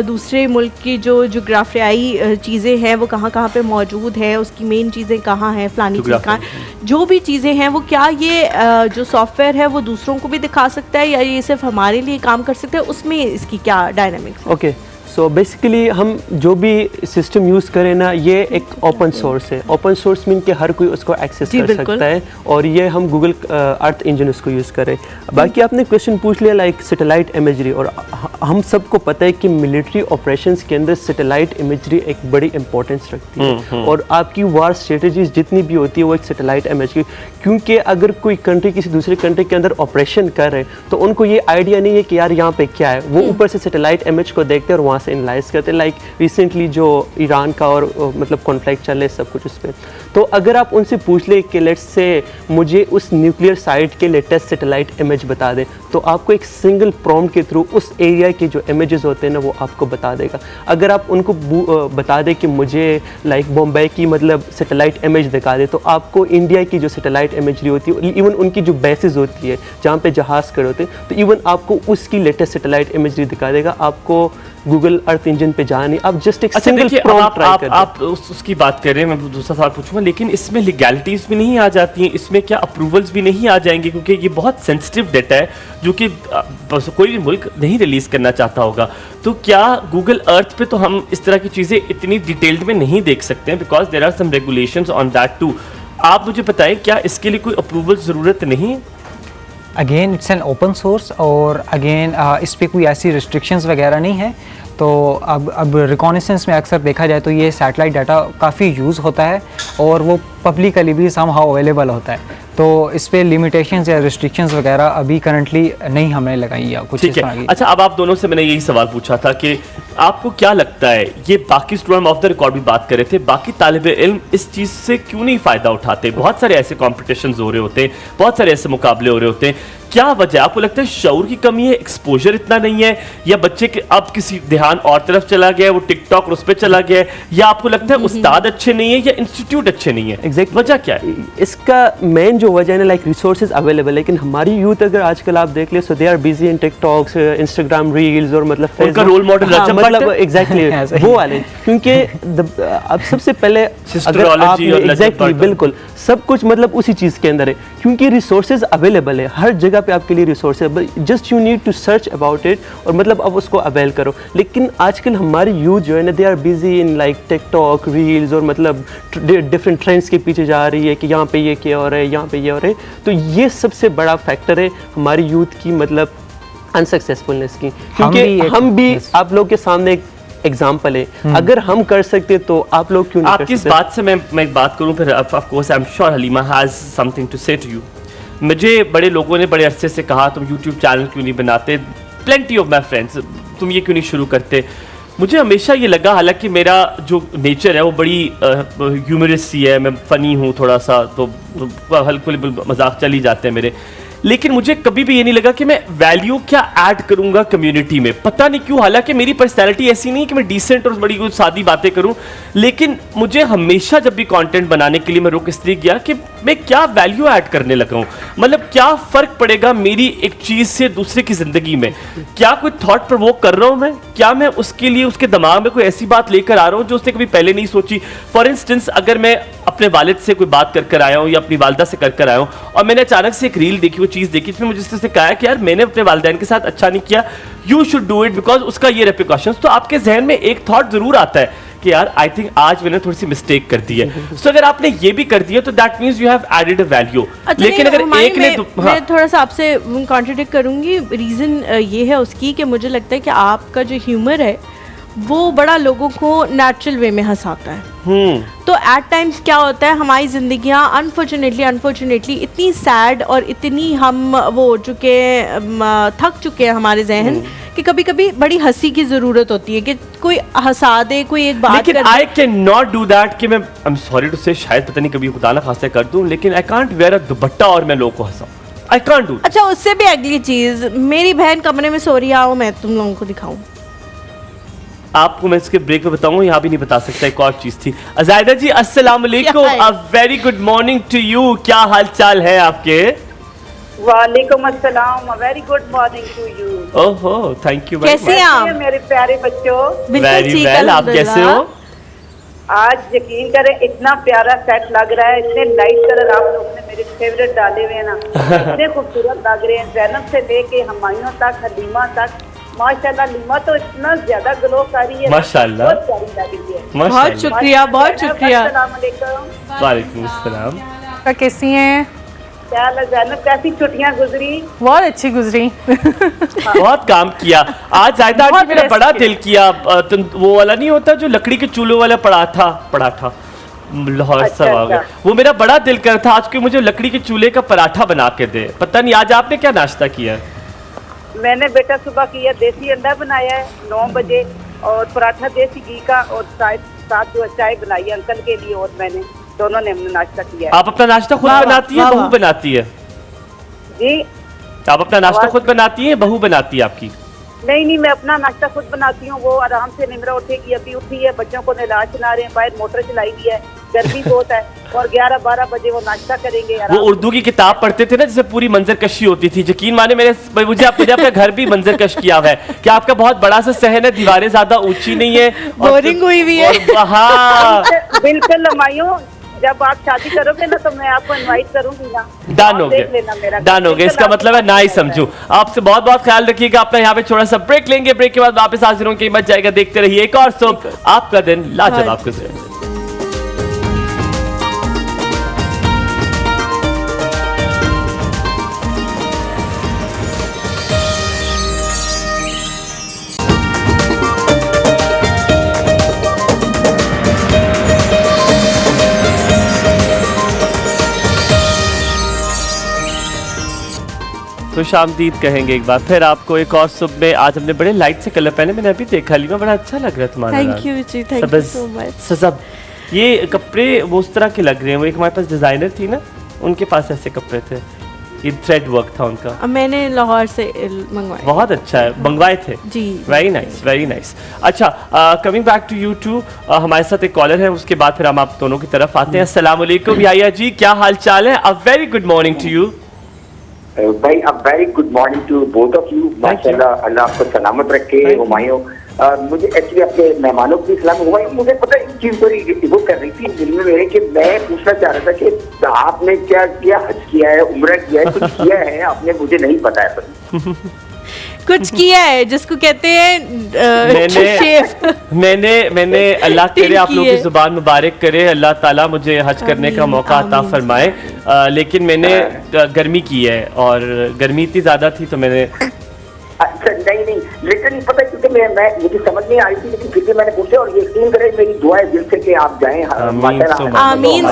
दूसरे मुल्क की जो जोग्राफियाई चीज़ें हैं वो कहाँ कहाँ पे मौजूद है, उसकी मेन चीज़ें कहाँ हैं, फलानी चीज़ कहाँ है, जो भी चीज़ें हैं वो क्या ये जो सॉफ्टवेयर है वो दूसरों को भी दिखा सकता है या ये सिर्फ हमारे लिए काम कर सकता है? उसमें इसकी क्या डायनामिक्स? ओके, सो बेसिकली हम जो भी सिस्टम यूज़ करें ना ये एक ओपन सोर्स है। ओपन सोर्स मीन कि हर कोई उसको एक्सेस कर सकता है और ये हम गूगल अर्थ इंजन उसको यूज़ करें। बाकी आपने क्वेश्चन पूछ लिया लाइक सैटेलाइट इमेजरी, और हम सबको पता है कि मिलिट्री ऑपरेशंस के अंदर सैटेलाइट इमेजरी एक बड़ी इंपॉर्टेंस रखती है और आपकी वार स्ट्रेटजीज जितनी भी होती है वो एक सैटेलाइट इमेजरी, क्योंकि अगर कोई कंट्री किसी दूसरे कंट्री के अंदर ऑपरेशन कर रहे हैं तो उनको ये आइडिया नहीं है कि यार यहाँ पे क्या है, वो ऊपर से सैटेलाइट इमेज को देखते हैं और वहाँ से एनालाइज करते हैं। लाइक रिसेंटली जो ईरान का और मतलब कॉन्फ्लिक्ट चल रहे सब कुछ उस पर, तो अगर आप उनसे पूछ ले कि लेट्स से मुझे उस न्यूक्लियर साइट के लेटेस्ट सैटेलाइट इमेज बता दे, तो आपको एक सिंगल प्रॉम्प्ट के थ्रू उस एरिया के जो इमेजेस होते हैं ना वो आपको बता देगा। अगर आप उनको बता दे कि मुझे लाइक बॉम्बे की मतलब सैटेलाइट इमेज दिखा दे, तो आपको इंडिया की जो सैटेलाइट इमेजरी होती है, इवन उनकी जो बेसिस होती है जहाँ पे जहाज़ खड़े होते हैं, तो इवन आपको उसकी लेटेस्ट सैटेलाइट इमेजरी दिखा देगा। आपको गूगल अर्थ इंजन पे जाना नहीं, आप जस्ट एक सिंगल प्रॉम्प्ट ट्राई कर आप उसकी बात कर रहे हैं, मैं दूसरा सवाल पूछूंगा, लेकिन इसमें लीगैलिटीज भी नहीं आ जाती हैं, इसमें क्या अप्रूवल्स भी नहीं आ जाएंगे? क्योंकि ये बहुत सेंसिटिव डेटा है जो कि कोई भी मुल्क नहीं रिलीज करना चाहता होगा। तो क्या गूगल अर्थ पे तो हम इस तरह की चीज़ें इतनी डिटेल्ड में नहीं देख सकते हैं, because there are some regulations on that too. आप मुझे बताएं क्या इसके लिए कोई अप्रूवल ज़रूरत नहीं है? Again it's an open source और अगेन इस पर कोई ऐसी रिस्ट्रिक्शंस वगैरह नहीं है। तो अब रिकॉनेसेंस में अक्सर देखा जाए तो ये सैटेलाइट डाटा काफ़ी यूज़ होता है और वो पब्लिकली भी समहाउ अवेलेबल होता है। तो इस पे लिमिटेशंस या रिस्ट्रिक्शंस वगैरह अभी करंटली नहीं हमने लगाई या कुछ ठीक है। अच्छा, अब आप दोनों से मैंने यही सवाल पूछा था कि आपको क्या लगता है, ये बाकी स्टूडेंट ऑफ द रिकॉर्ड भी बात कर रहे थे, बाकी तालिबे इल्म इस चीज़ से क्यों नहीं फ़ायदा उठाते? बहुत सारे ऐसे कॉम्पिटिशन्स हो रहे होते हैं, बहुत सारे ऐसे मुकाबले हो रहे होते हैं, क्या वजह? आपको लगता है शऊर की कमी है, एक्सपोजर इतना नहीं है, या बच्चे के अब किसी ध्यान और तरफ चला गया है, वो टिकटॉक और उस पर चला गया है, या आपको लगता है उस्ताद अच्छे नहीं है या इंस्टीट्यूट अच्छे नहीं है? एग्जैक्ट वजह क्या है? इसका मेन जो वजह है लाइक रिसोर्सेज अवेलेबल, लेकिन हमारी यूथ अगर आजकल आप देख ले so they are busy in TikToks, Instagram reels और मतलब उनका रोल मॉडल मतलब एग्जैक्टली वो वाले, क्योंकि अब सबसे पहले अगर आप एग्जैक्टली बिल्कुल सब कुछ मतलब उसी चीज़ के अंदर है, क्योंकि रिसोर्सेज अवेलेबल है हर जगह पे आपके लिए रिसोर्स है, just you need to search about it और मतलब अब उसको अवेल करो। लेकिन आजकल हमारी यूथ जो है ना they are busy in like TikTok reels और मतलब डिफरेंट ट्रेंड्स के पीछे जा रही है कि यहाँ पे ये क्या हो रहा है, यहाँ पे ये हो रहा है। तो ये सबसे बड़ा फैक्टर है हमारी यूथ की मतलब अनसक्सेसफुलनेस की, क्योंकि हम भी आप लोग के सामने एग्जाम्पल है। अगर हम कर सकते तो आप लोग क्यों नहीं कर सकते? आपकी इस बात से मैं एक बात करूं, फिर of course I am sure Halima has something to say to you. मुझे बड़े लोगों ने बड़े अरसे से कहा तुम यूट्यूब चैनल क्यों नहीं बनाते, प्लेंटी ऑफ माई फ्रेंड्स, तुम ये क्यों नहीं शुरू करते? मुझे हमेशा ये लगा, हालांकि मेरा जो नेचर है वो बड़ी ह्यूमरस सी है, मैं फ़नी हूँ थोड़ा सा, तो हल्के मजाक चल ही जाते हैं मेरे, लेकिन मुझे कभी भी ये नहीं लगा कि मैं वैल्यू क्या ऐड करूंगा कम्युनिटी में, पता नहीं क्यों। हालांकि मेरी पर्सनैलिटी ऐसी नहीं कि मैं डिसेंट और बड़ी कुछ सादी बातें करूं, लेकिन मुझे हमेशा जब भी कंटेंट बनाने के लिए मैं रुक इसलिए गया कि मैं क्या वैल्यू ऐड करने लगा हूं, मतलब क्या फ़र्क पड़ेगा मेरी एक चीज़ से दूसरे की ज़िंदगी में, क्या कोई थॉट प्रोवोक कर रहा हूं मैं, क्या मैं उसके लिए उसके दिमाग में कोई ऐसी बात लेकर आ रहा हूं जो उसने कभी पहले नहीं सोची। फॉर इंस्टेंस, अगर मैं अपने वालिद से कोई बात कर आया हूँ या अपनी वालदा से कर आया हूँ और मैंने अचानक से एक रील देखी, वो चीज़ देखी, फिर मुझे उससे कहा कि यार मैंने अपने वालिदैन के साथ अच्छा नहीं किया, you should do it because उसका ये रिप्रिकॉशंस, तो आपके जहन में एक थॉट जरूर आता है कि यार आई थिंक आज मैंने थोड़ी सी मिस्टेक कर दी है। सो अगर आपने ये भी कर दिया तो that means you have added a value. लेकिन अगर एक ने मैं थोड़ा सा आपसे कॉन्ट्रडिक्ट करूंगी, रीज़न ये है उसकी कि मुझे लगता है कि आपका जो ह्यूमर है वो बड़ा लोगों को नेचुरल वे में हंसाता है। तो एट टाइम्स क्या होता है, हमारी ज़िंदगियाँ अनफॉर्चुनेटली इतनी सैड और इतनी हम वो हो चुके थक चुके हैं हमारे जहन कि कभी कभी बड़ी हंसी की ज़रूरत होती है कि कोई हंसा दे, कोई एक बात लेकिन I can not do that कि मैं, आई एम सॉरी टू से, शायद पता नहीं कभी खुदा ना खास्ता कर दूं, लेकिन आई कांट वेयर अ दुपट्टा और मैं लोगों को हंसाऊं, आई कांट डू। अच्छा, उससे भी अगली चीज़, मेरी बहन कमरे में सो रही है, आओ मैं तुम लोगों को दिखाऊं। आपको मैं इसके ब्रेक में बताऊंगा, यहाँ भी नहीं बता सकता। एक और चीज थी। अजायदा जी अस्सलाम वालेकुम, a very good morning to you, क्या हाल चाल है आपके? वालेकुम अस्सलाम, a very good morning to you. ओहो, थैंक यू वेरी मच। कैसे हैं आप मेरे प्यारे बच्चों? वेरी वेल, आप कैसे हो? आज यकीन करें इतना प्यारा सेट लग रहा है, इतने लाइट कलर आप लोगों ने मेरे फेवरेट डाले हुए हैं ना, इतने खूबसूरत लग रहे हैं। जैनब से लेके हमायूं तक, हलीमा तक, माशाल्लाह। लीमा तो इतना ज्यादा ग्लो कर रही है, माशाल्लाह, बहुत प्यारी लग रही है। बहुत शुक्रिया, बहुत शुक्रिया। अस्सलाम वालेकुम। वालेकुम अस्सलाम। कैसी हैं? क्या जैनब, कैसी छुट्टियां गुजरी? बहुत अच्छी गुजरी। बहुत काम किया आज जायदा जी, मेरा बड़ा दिल किया, वो वाला नहीं होता जो लकड़ी के चूल्हे वाला पराठा लाहौर सब आ गया, वो मेरा बड़ा दिल कर था आज कि मुझे लकड़ी के चूल्हे का पराठा बना के दे। पता नहीं आज आपने क्या नाश्ता किया? मैंने बेटा सुबह किया देसी अंडा बनाया है 9 बजे, और पराठा देसी घी का, और साथ जो चाय बनाई है अंकल के लिए, और मैंने दोनों ने हमने नाश्ता किया है। आप अपना नाश्ता खुद बनाती है, बहू बनाती है? जी, आप अपना नाश्ता खुद बनाती है, बहू बनाती है आपकी? नहीं, मैं अपना नाश्ता खुद बनाती हूँ। वो आराम से निमरा उठेगी, अभी उठी है, बच्चों को नहला चला रहे हैं, बाहर मोटर चलाई हुई है, गर्मी बहुत है, और 11-12 बजे वो नाश्ता करेंगे। वो उर्दू की किताब पढ़ते थे ना जिसमें पूरी मंजर कशी होती थी, यकीन माने मुझे अपने घर भी मंजर कश किया हुआ है कि आपका बहुत बड़ा सा सहन है, दीवारें ज्यादा ऊंची नहीं है, बोरिंग हुई हुई है। हाँ बिल्कुल लमायूं, जब आप शादी करोगे ना तो मैं आपको इनवाइट करूंगी ना। डन हो गया, डन हो गया, इसका मतलब है ना ही समझू। आपसे बहुत बहुत ख्याल रखिएगा अपना। यहाँ पे थोड़ा सा ब्रेक लेंगे, ब्रेक के बाद वापस हाजिर होंगे, मच जाएगा, देखते रहिए एक और सुबह, आपका दिन लाजवाब गुजरे। खुश आमदीद कहेंगे एक बार फिर आपको एक और सुबह में। आज हमने बड़े लाइट से कलर पहने, मैंने अभी देखा लीमा, बड़ा अच्छा लग रहा है तुम्हारा। थैंक यू जी, थैंक यू सो मच। सजब, ये कपड़े वो उस तरह के लग रहे हैं, वो एक हमारे पास डिजाइनर थी ना, उनके पास ऐसे कपड़े थे, ये थ्रेड वर्क था उनका, मैंने लाहौर से मंगवाया। बहुत अच्छा है, मंगवाए थे जी। Very nice, very nice. अच्छा, coming back to you too, हमारे साथ एक कॉलर है, उसके बाद फिर हम आप दोनों की तरफ आते हैं। अस्सलाम वालेकुम याया जी, क्या हाल चाल है? A very good morning to you. भाई, a very good morning to both of you. माशाल्लाह, अल्लाह आपको सलामत रखे। हुमायूं, मुझे एक्चुअली अपने मेहमानों की सलाम। हुमायूं, मुझे पता है एक चीज पर वो कर रही थी दिल में मेरे, कि मैं पूछना चाह रहा था कि आपने क्या किया, हज किया है, उम्रा किया है, कुछ किया है आपने? मुझे नहीं पता है। कुछ किया है जिसको कहते हैं मैंने अल्लाह करे आप लोगों की जुबान मुबारक करे, अल्लाह ताला मुझे हज करने का मौका अता फरमाए। लेकिन मैंने गर्मी की है, और गर्मी इतनी ज्यादा थी तो मैंने अच्छा नहीं, लेकिन पता है क्योंकि मैं मुझे समझ नहीं आई थी, लेकिन फिर भी मैंने पूछा, और यकीन करें मेरी दुआ है दिल से कि आप जाएं। आमीन,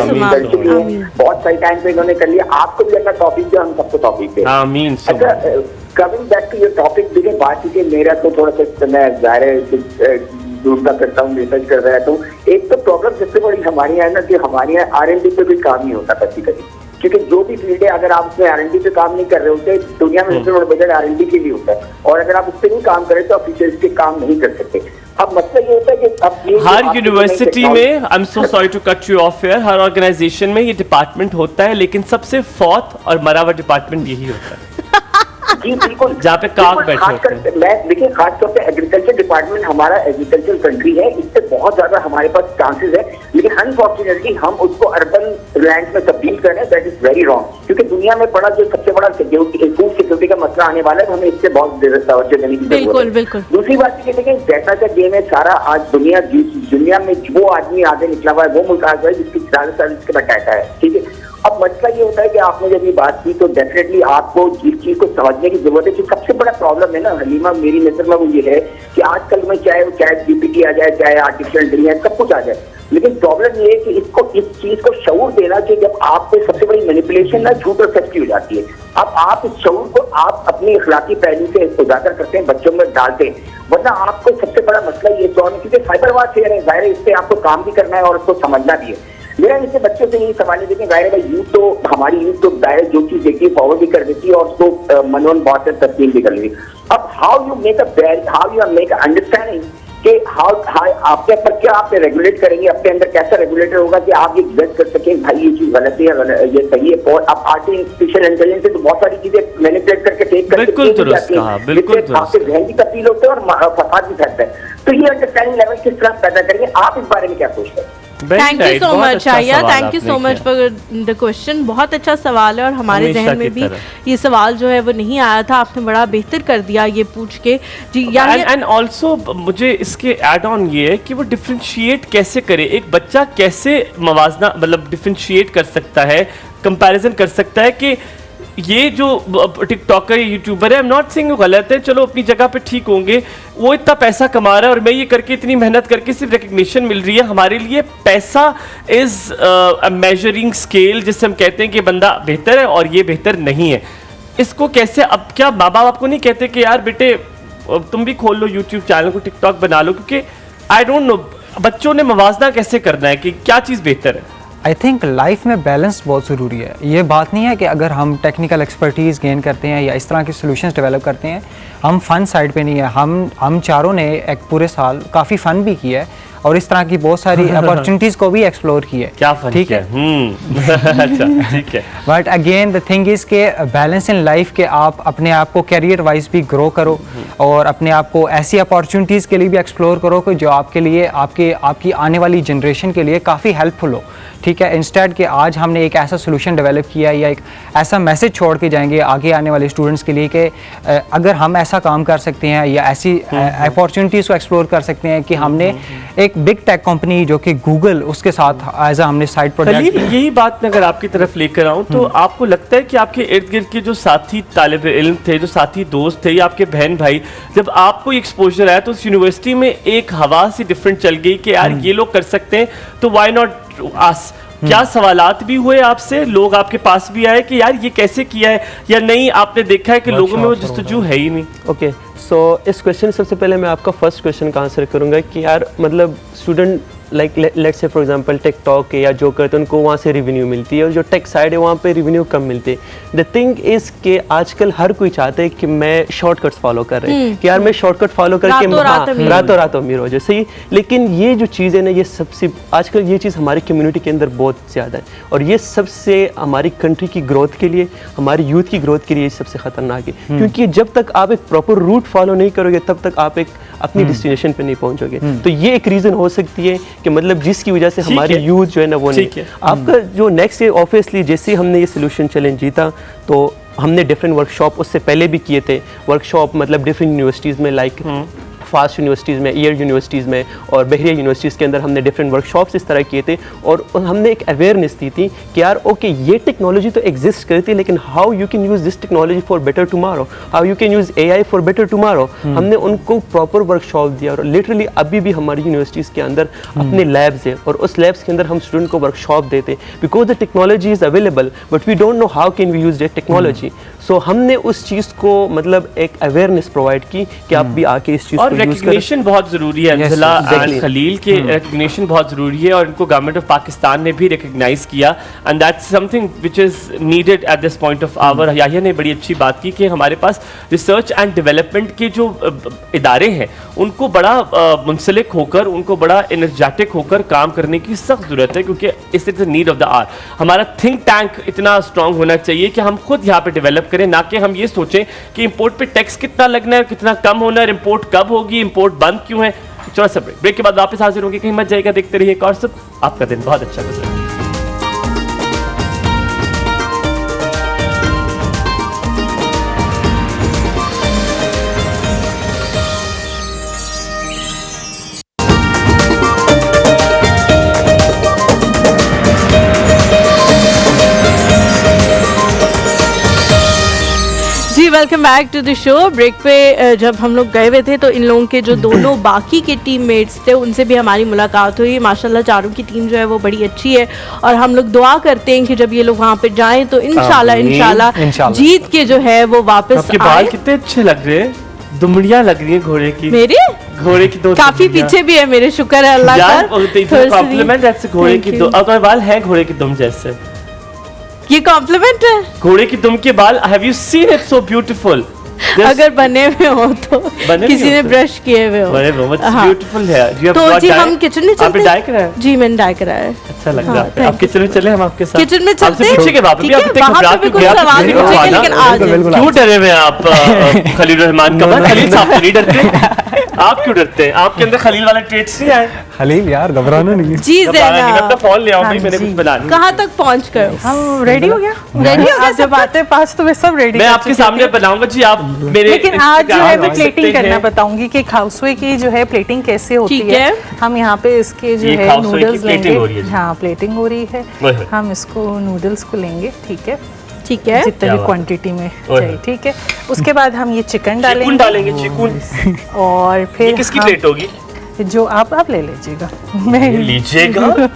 बहुत सही टाइम पे इन्होंने कर लिया। आपको भी अल्लाह तौफीक दे, हम सबको तौफीक दे। आमीन। अच्छा, coming back to your topic, देखिए बात की मेरा तो थोड़ा सा मैं ज़ाहिर ढूंढता करता हूँ, रिसर्च करता रहता हूँ। एक तो प्रॉब्लम सबसे बड़ी हमारे यहाँ है ना कि हमारे यहाँ R&D पे भी काम नहीं होता कभी कभी, क्योंकि जो भी फील्ड है अगर आप उसमें R&D पे काम नहीं कर रहे होते, दुनिया में सबसे बड़ा बजट R&D के लिए होता है, और अगर आप उस पर नहीं काम करें तो आप फ्यूचर के काम नहीं कर सकते। अब मसला ये होता है कि अब हर यूनिवर्सिटी में, I am so sorry to cut you off here, हर ऑर्गेनाइजेशन में ये डिपार्टमेंट होता है, लेकिन सबसे फोर्थ और मरावा डिपार्टमेंट यही होता है जी बिल्कुल, जहाँ पे काग बैठे होते हैं। मैं देखिए खासतौर पे एग्रीकल्चर डिपार्टमेंट, हमारा एग्रीकल्चर कंट्री है, इससे बहुत ज्यादा हमारे पास चांसेस है, लेकिन अनफॉर्चुनेटली हम उसको अर्बन लैंड में तब्दील कर रहे हैं। दैट इज वेरी रॉन्ग, क्योंकि दुनिया में बड़ा जो सबसे बड़ा फूड सिक्योरिटी का मसला आने वाला है, हमें इससे बहुत तवज्जो देने की जरूरत है। दूसरी बात ये देखिए, जैसा का गेम है सारा, आज दुनिया में वो आदमी आगे निकला हुआ है, वो मुल्क आगे है जिसकी 40 के बाद डाटा है, ठीक है। अब मसला ये होता है कि आपने जब ये बात की तो डेफिनेटली आपको इस चीज को समझने की जरूरत है कि सबसे बड़ा प्रॉब्लम है ना हलीमा, मेरी नजर में वो ये है कि आजकल में चाहे वो चैट जीपीटी आ जाए, चाहे आर्टिफिशियल इंटेलिजेंस, सब कुछ आ जाए, लेकिन प्रॉब्लम ये है कि इस चीज को शऊर देना कि जब आप पे सबसे बड़ी मैनिपुलेशन ना झूठ और सच की हो जाती है। अब आप इस शऊर को आप अपनी अखलाकी पहलू से उजागर करते हैं, बच्चों में डालते हैं, वरना आपको सबसे बड़ा मसला ये सॉल्व है, क्योंकि साइबर वारफेयर है, जाहिर है इस पे आपको काम भी करना है और उसको समझना भी है। मेरा इससे बच्चों से यही सवाल है, देखें जाहिर है यूथ तो हमारी यूथ तो डायरेक्ट जो चीज देखती है फॉरवर्ड भी कर देती है और उसको मनोन बात से तस्लीम भी कर लेती है। अब हाउ यू मेक अंडरस्टैंडिंग कि आपके ऊपर क्या आप रेगुलेट करेंगे, अपने अंदर कैसा रेगुलेटर होगा कि आप ये जज कर सकें भाई ये चीज गलत है या ये सही है। और अब आर्टिफिशियल इंटेलिजेंस से तो बहुत सारी चीजें मैनिपुलेट करके टेक करके आपके जहन भी तब्दील होते हैं और फसाद भी फैलता है। तो ये अंडरस्टैंडिंग लेवल किस तरह पैदा करेंगे, आप इस बारे में क्या सोचते हैं? थैंक यू सो मच आया, thank you so much for the question. बहुत अच्छा सवाल है और हमारे जहन में भी ये सवाल जो है वो नहीं आया था, आपने बड़ा बेहतर कर दिया ये पूछ के जी। एंड ऑल्सो मुझे इसके एड ऑन ये है कि वो डिफरेंशिएट कैसे करे, एक बच्चा कैसे मवाजना मतलब डिफरेंशिएट कर सकता है, कंपैरिजन कर सकता है कि ये जो टिकटॉकर या यूट्यूबर है, आई एम नॉट सेइंग गलत है, चलो अपनी जगह पे ठीक होंगे, वो इतना पैसा कमा रहा है और मैं ये करके इतनी मेहनत करके सिर्फ रिकग्निशन मिल रही है। हमारे लिए पैसा इज अ मेजरिंग स्केल, जिससे हम कहते हैं कि बंदा बेहतर है और ये बेहतर नहीं है। इसको कैसे, अब क्या माँ बाप आपको नहीं कहते कि यार बेटे तुम भी खोल लो यूट्यूब चैनल को, टिकटॉक बना लो, क्योंकि आई डोंट नो बच्चों ने मवाजना कैसे करना है कि क्या चीज़ बेहतर है। आई थिंक लाइफ में बैलेंस बहुत ज़रूरी है। ये बात नहीं है कि अगर हम टेक्निकल एक्सपर्टीज़ गेन करते हैं या इस तरह के सॉल्यूशंस डेवलप करते हैं, हम फ़न साइड पे नहीं है। हम चारों ने एक पूरे साल काफ़ी फ़न भी किया है और इस तरह की बहुत सारी अपॉर्चुनिटीज़ को भी एक्सप्लोर किया है। क्या फन ठीक है अच्छा ठीक है। But again the thing is के बैलेंस इन लाइफ के आप अपने आप को कैरियर वाइज भी ग्रो करो और अपने आप को ऐसी अपॉर्चुनिटीज़ के लिए भी एक्सप्लोर करो कि जो आपके लिए आपकी आने वाली जनरेशन के लिए काफ़ी हेल्पफुल हो। ठीक है, इंस्टेड कि आज हमने एक ऐसा सोल्यूशन डेवलप किया या एक ऐसा मैसेज छोड़ के जाएंगे आगे आने वाले स्टूडेंट्स के लिए कि अगर हम ऐसा काम कर सकते हैं या ऐसी अपॉर्चुनिटीज़ को एक्सप्लोर कर सकते हैं कि हमने एक बिग टेक कंपनी जो कि गूगल, उसके साथ एज हमने साइड प्रोजेक्ट। यही बात मैं अगर आपकी तरफ लेकर आऊँ तो आपको लगता है कि आपके इर्द गिर्द के जो साथी तालिब इल्म थे, जो साथी दोस्त थे या आपके बहन भाई, जब आपको एक्सपोजर आया तो उस यूनिवर्सिटी में एक हवा सी डिफरेंट चल गई कि यार ये लोग कर सकते हैं तो वाई नॉट आस? क्या सवालात भी हुए आपसे, लोग आपके पास भी आए कि यार ये कैसे किया है, या नहीं आपने देखा है कि लोगों में वो जस्तजू है ही नहीं? ओके, सो इस क्वेश्चन सबसे पहले मैं आपका फर्स्ट क्वेश्चन का आंसर करूंगा कि यार मतलब student like let's say for example TikTok या जो करते हैं उनको वहाँ से रिवेन्यू मिलती है और जो टेक साइड है वहाँ पे रिवेन्यू कम मिलती है। द थिंग इज़ कि आजकल हर कोई चाहता है कि मैं शॉर्टकट्स फॉलो कर रहे हैं कि यार मैं शॉर्टकट फॉलो करके रातों रात अमीर हो जाए, सही। लेकिन ये जो चीज़ है ना, ये सबसे आजकल ये चीज़ हमारी कम्युनिटी के अंदर बहुत ज़्यादा है और ये सबसे हमारी कंट्री की ग्रोथ के लिए, हमारी यूथ की ग्रोथ के लिए सबसे ख़तरनाक है। क्योंकि जब तक आप एक प्रॉपर रूट फॉलो नहीं करोगे तब तक आप एक अपनी डेस्टिनेशन पे नहीं पहुंचोगे। तो ये एक रीज़न हो सकती है कि मतलब जिसकी वजह से हमारी यूथ जो है ना वो नहीं। आपका जो नेक्स्ट ईयर ऑब्वियसली जैसे ही हमने ये सोल्यूशन चैलेंज जीता तो हमने डिफरेंट वर्कशॉप उससे पहले भी किए थे, वर्कशॉप मतलब डिफरेंट यूनिवर्सिटीज़ में, लाइक फास्ट यूनिवर्सिटीज़ में, ईयर यूनिवर्सिटीज़ में और बहरिया यूनिवर्सिटीज़ के अंदर हमने डिफरेंट वर्कशॉप्स इस तरह किए थे और हमने एक अवेयरनेस दी थी कि यार ओके ये टेक्नोलॉजी तो एग्जिस्ट करती है लेकिन how you can use this technology for better tomorrow, how you can use AI for better tomorrow. हमने उनको प्रॉपर वर्कशॉप दिया और लिटरली अभी भी हमारी यूनिवर्सिटीज़ के अंदर अपने लैब्स है और उस लैब्स के अंदर हम स्टूडेंट को वर्कशॉप देते because the technology is available but we don't know how can we use that technology. So हमने उस चीज़ को मतलब एक अवेयरनेस प्रोवाइड की कि आप भी आके इस चीज़ और को यूज़ करें। रिकग्निशन बहुत ज़रूरी है, अंजला exactly. एंड खलील के रिकग्निशन बहुत ज़रूरी है और इनको गवर्नमेंट ऑफ पाकिस्तान ने भी रिकग्नाइज किया and that's something which is needed at this point of hour. Yahya ने बड़ी अच्छी बात की कि हमारे पास रिसर्च एंड डेवलपमेंट के जो इदारे हैं उनको बड़ा मुंसलिक होकर, उनको बड़ा एनर्जेटिक होकर काम करने की सख्त ज़रूरत है, क्योंकि this is the need of the hour. हमारा थिंक टैंक इतना स्ट्रांग होना चाहिए कि हम खुद यहाँ पे डेवलप करें, ना कि हम ये सोचें कि इंपोर्ट पे टैक्स कितना लगना है, कितना कम होना है, इंपोर्ट कब होगी, इंपोर्ट बंद क्यों है। चलो सब ब्रेक के बाद वापस हाजिर होंगे, कहीं मत जाएगा, देखते रहिए कॉर्सप। आपका दिन बहुत अच्छा गुजरे। Welcome back to the show. Break पे जब हम लोग गए हुए थे तो इन लोगों के जो दोनों बाकी के टीममेट्स थे उनसे भी हमारी मुलाकात हुई। माशाल्लाह चारों की टीम जो है वो बड़ी अच्छी है और हम लोग दुआ करते हैं कि जब ये लोग वहाँ पे जाएं तो इंशाल्लाह जीत के जो है वो वापस आपके बाल कितने अच्छे लग रहे हैं, दुमड़ियाँ लग रही हैं घोड़े की। मेरे घोड़े की दो काफी पीछे भी है मेरे, शुक्र है अल्लाह का। कॉम्प्लीमेंट ऐसे घोड़े की दो, और तुम्हारे बाल हैं घोड़े की दुम जैसे। ये कॉम्प्लीमेंट है, घोड़े की दुम के बाल। Have you seen it so beautiful? अगर बने हुए हो तो किसी ने ब्रश किए हुए हो। बने हुए ब्यूटीफुल है। तो जी हम किचन में चलते हैं। आपने डाई कराया है? जी मैंने डाई कराया है। अच्छा लग रहा है। आप किचन में चले, हम आपके साथ किचन में चलते हैं। पूछेंगे बाप भी, आप इतने घबरा के कुछ सवाल पूछेंगे, लेकिन आज क्यों डरे हुए आप खलील रहमान का? खलील साहब नहीं डरते, आप क्यों डरते हैं? आपके अंदर खलील वाला ट्रेट्स नहीं आए? खलील यार घबराना नहीं है। जी अपना फोन ले आओ भाई, मैंने कुछ बना लिया। कहाँ तक पहुँच गए? हम रेडी हो गया, रेडी हो आप जब आते हैं पास तो मैं सब रेडी। मैं आपके सामने बनाऊंगा जी, आप मेरे। लेकिन आज जो है मैं प्लेटिंग करना बताऊंगी कि खाउसवे की जो है प्लेटिंग कैसे होती है। हम यहाँ पे इसके जो है नूडल्स लेंगे। हाँ प्लेटिंग हो रही है, हम इसको नूडल्स को लेंगे, ठीक है ठीक है, जितनी भी क्वांटिटी में चाहिए, ठीक है। उसके बाद हम ये चिकन डालेंगे चिकन, और फिर किसकी प्लेट होगी? जो आप ले लीजिएगा, मैं लीजिएगा।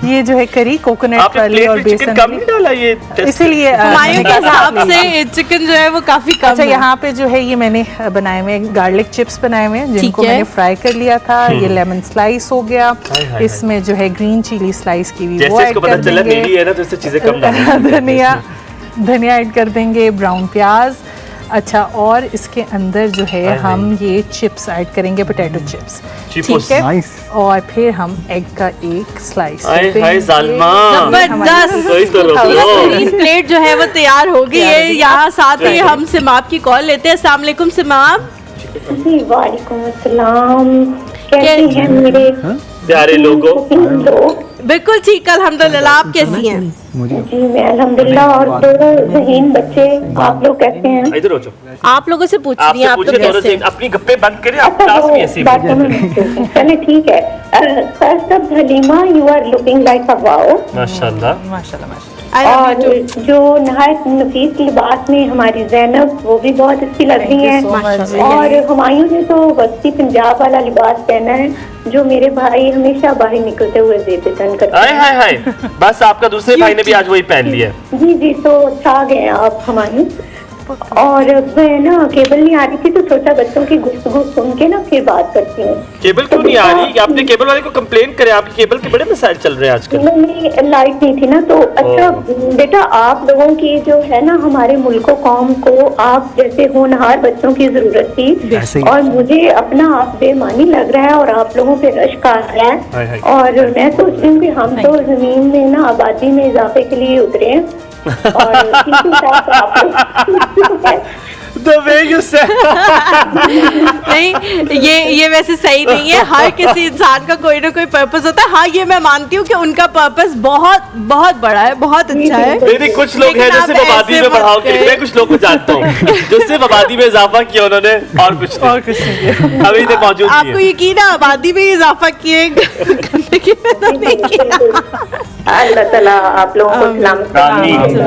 ये जो है करी कोकोनट वाली और बेसन कम नहीं डाला ये, इसीलिए हमारे हिसाब से चिकन जो है वो काफी कम। अच्छा यहाँ पे जो है ये मैंने बनाए हुए गार्लिक चिप्स बनाए हुए हैं, जिनको मैंने फ्राई कर लिया था। ये लेमन स्लाइस हो गया, इसमें जो है ग्रीन चिली स्लाइस की हुई वो ऐड कर देंगे। धनिया ऐड कर देंगे, ब्राउन प्याज। अच्छा, और इसके अंदर जो है हम ये चिप्स ऐड करेंगे, पोटैटो चिप्स, ठीक है। और फिर हम एग का एक स्लाइस। जबरदस्त प्लेट जो है वो तैयार हो गई है। यहाँ साथ ही हम सिमाब की कॉल लेते हैं। अस्सलाम वालेकुम सिमाब। जी वालेकुम अस्सलाम, कैसी हैं मेरे प्यारे लोगों? बिल्कुल ठीक, अल्हम्दुलिल्लाह। आप कैसी हैं? जी मैं अल्हम्दुलिल्लाह। और दोनों ज़हीन बच्चे, आप लोग कैसे हैं? इधर हो जाओ। आप लोगों से पूछ रही हैं, आप लोग कैसे हैं? अपनी गप्पे बंद करें, आप क्लास में ऐसे चले ठीक है। First of Halima, you are looking like a wow. माशाल्लाह माशाल्लाह। और जो नहायत नफीस लिबास में हमारी ज़ैनब, वो भी बहुत अच्छी लग रही है। और हुमायूं ने तो वस्ती पंजाब वाला लिबास पहना है, जो मेरे भाई हमेशा बाहर निकलते हुए जेब तन करते हैं। हाय हाय, बस आपका दूसरे भाई ने भी आज वही पहन लिया। जी जी, तो छा गए आप हुमायूं। और मैं ना केबल नहीं आ रही थी, तो सोचा बच्चों की गुफ्तगू सुन के ना फिर बात करती हूँ। केबल क्यों नहीं आ रही? आपने केबल वाले को कंप्लेन करे, आपकी केबल के बड़े मसाइल चल रहे हैं आजकल। नहीं, लाइट नहीं थी ना। तो अच्छा बेटा, आप लोगों की जो है ना, हमारे मुल्क कौम को आप जैसे होनहार बच्चों की जरूरत थी, और मुझे अपना आप बेमानी लग रहा है और आप लोगों पे रश्क आ रहा है। और मैं सोच रही हूँ कि हम तो जमीन में ना आबादी में इजाफे के लिए उतरे हैं। और The way you said नहीं, ये वैसे सही नहीं है। हर किसी इंसान का कोई ना कोई पर्पस होता है। हाँ, ये मैं मानती हूँ कि उनका पर्पस बहुत बहुत बड़ा है, बहुत अच्छा है। मेरे कुछ लोग हैं जो सिर्फ आबादी में बढ़ाव के लिए, मैं कुछ लोग को जानता हूँ जो सिर्फ आबादी में इजाफा किया उन्होंने, और कुछ नहीं। अभी तक मौजूद आपको यकीन है आबादी में इजाफा किए, गंदगी में तो नहीं किया। अल्लाह ताला आप लोगों को सलामत आमीन